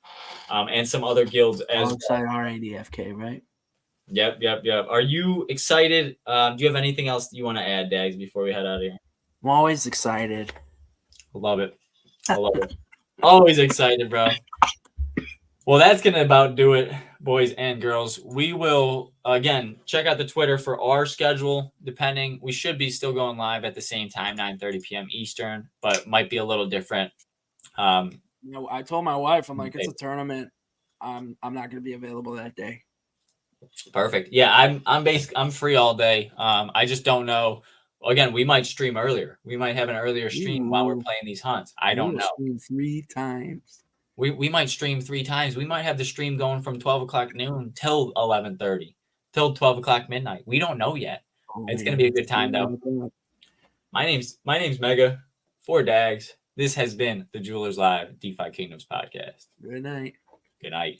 And some other guilds as Bogside are ADFK, right? Yep. Are you excited? Do you have anything else you want to add, Dags, before we head out of here? I'm always excited. I love it. Always excited, bro. Well, that's going to about do it, boys and girls. We will, again, check out the Twitter for our schedule, depending. We should be still going live at the same time, 9:30 p.m. Eastern, but might be a little different. I told my wife, I'm like, it's a tournament. I'm not going to be available that day. Perfect. Yeah, I'm free all day. I just don't know. Again, we might stream earlier. We might have an earlier stream while we're playing these hunts. I don't know. Stream 3 times. We might stream 3 times. We might have the stream going from 12 o'clock noon till 11:30, till 12 o'clock midnight. We don't know yet. It's going to be a good time, though. My name's Mega. For Dags. This has been the Jewelers Live DeFi Kingdoms podcast. Good night. Good night.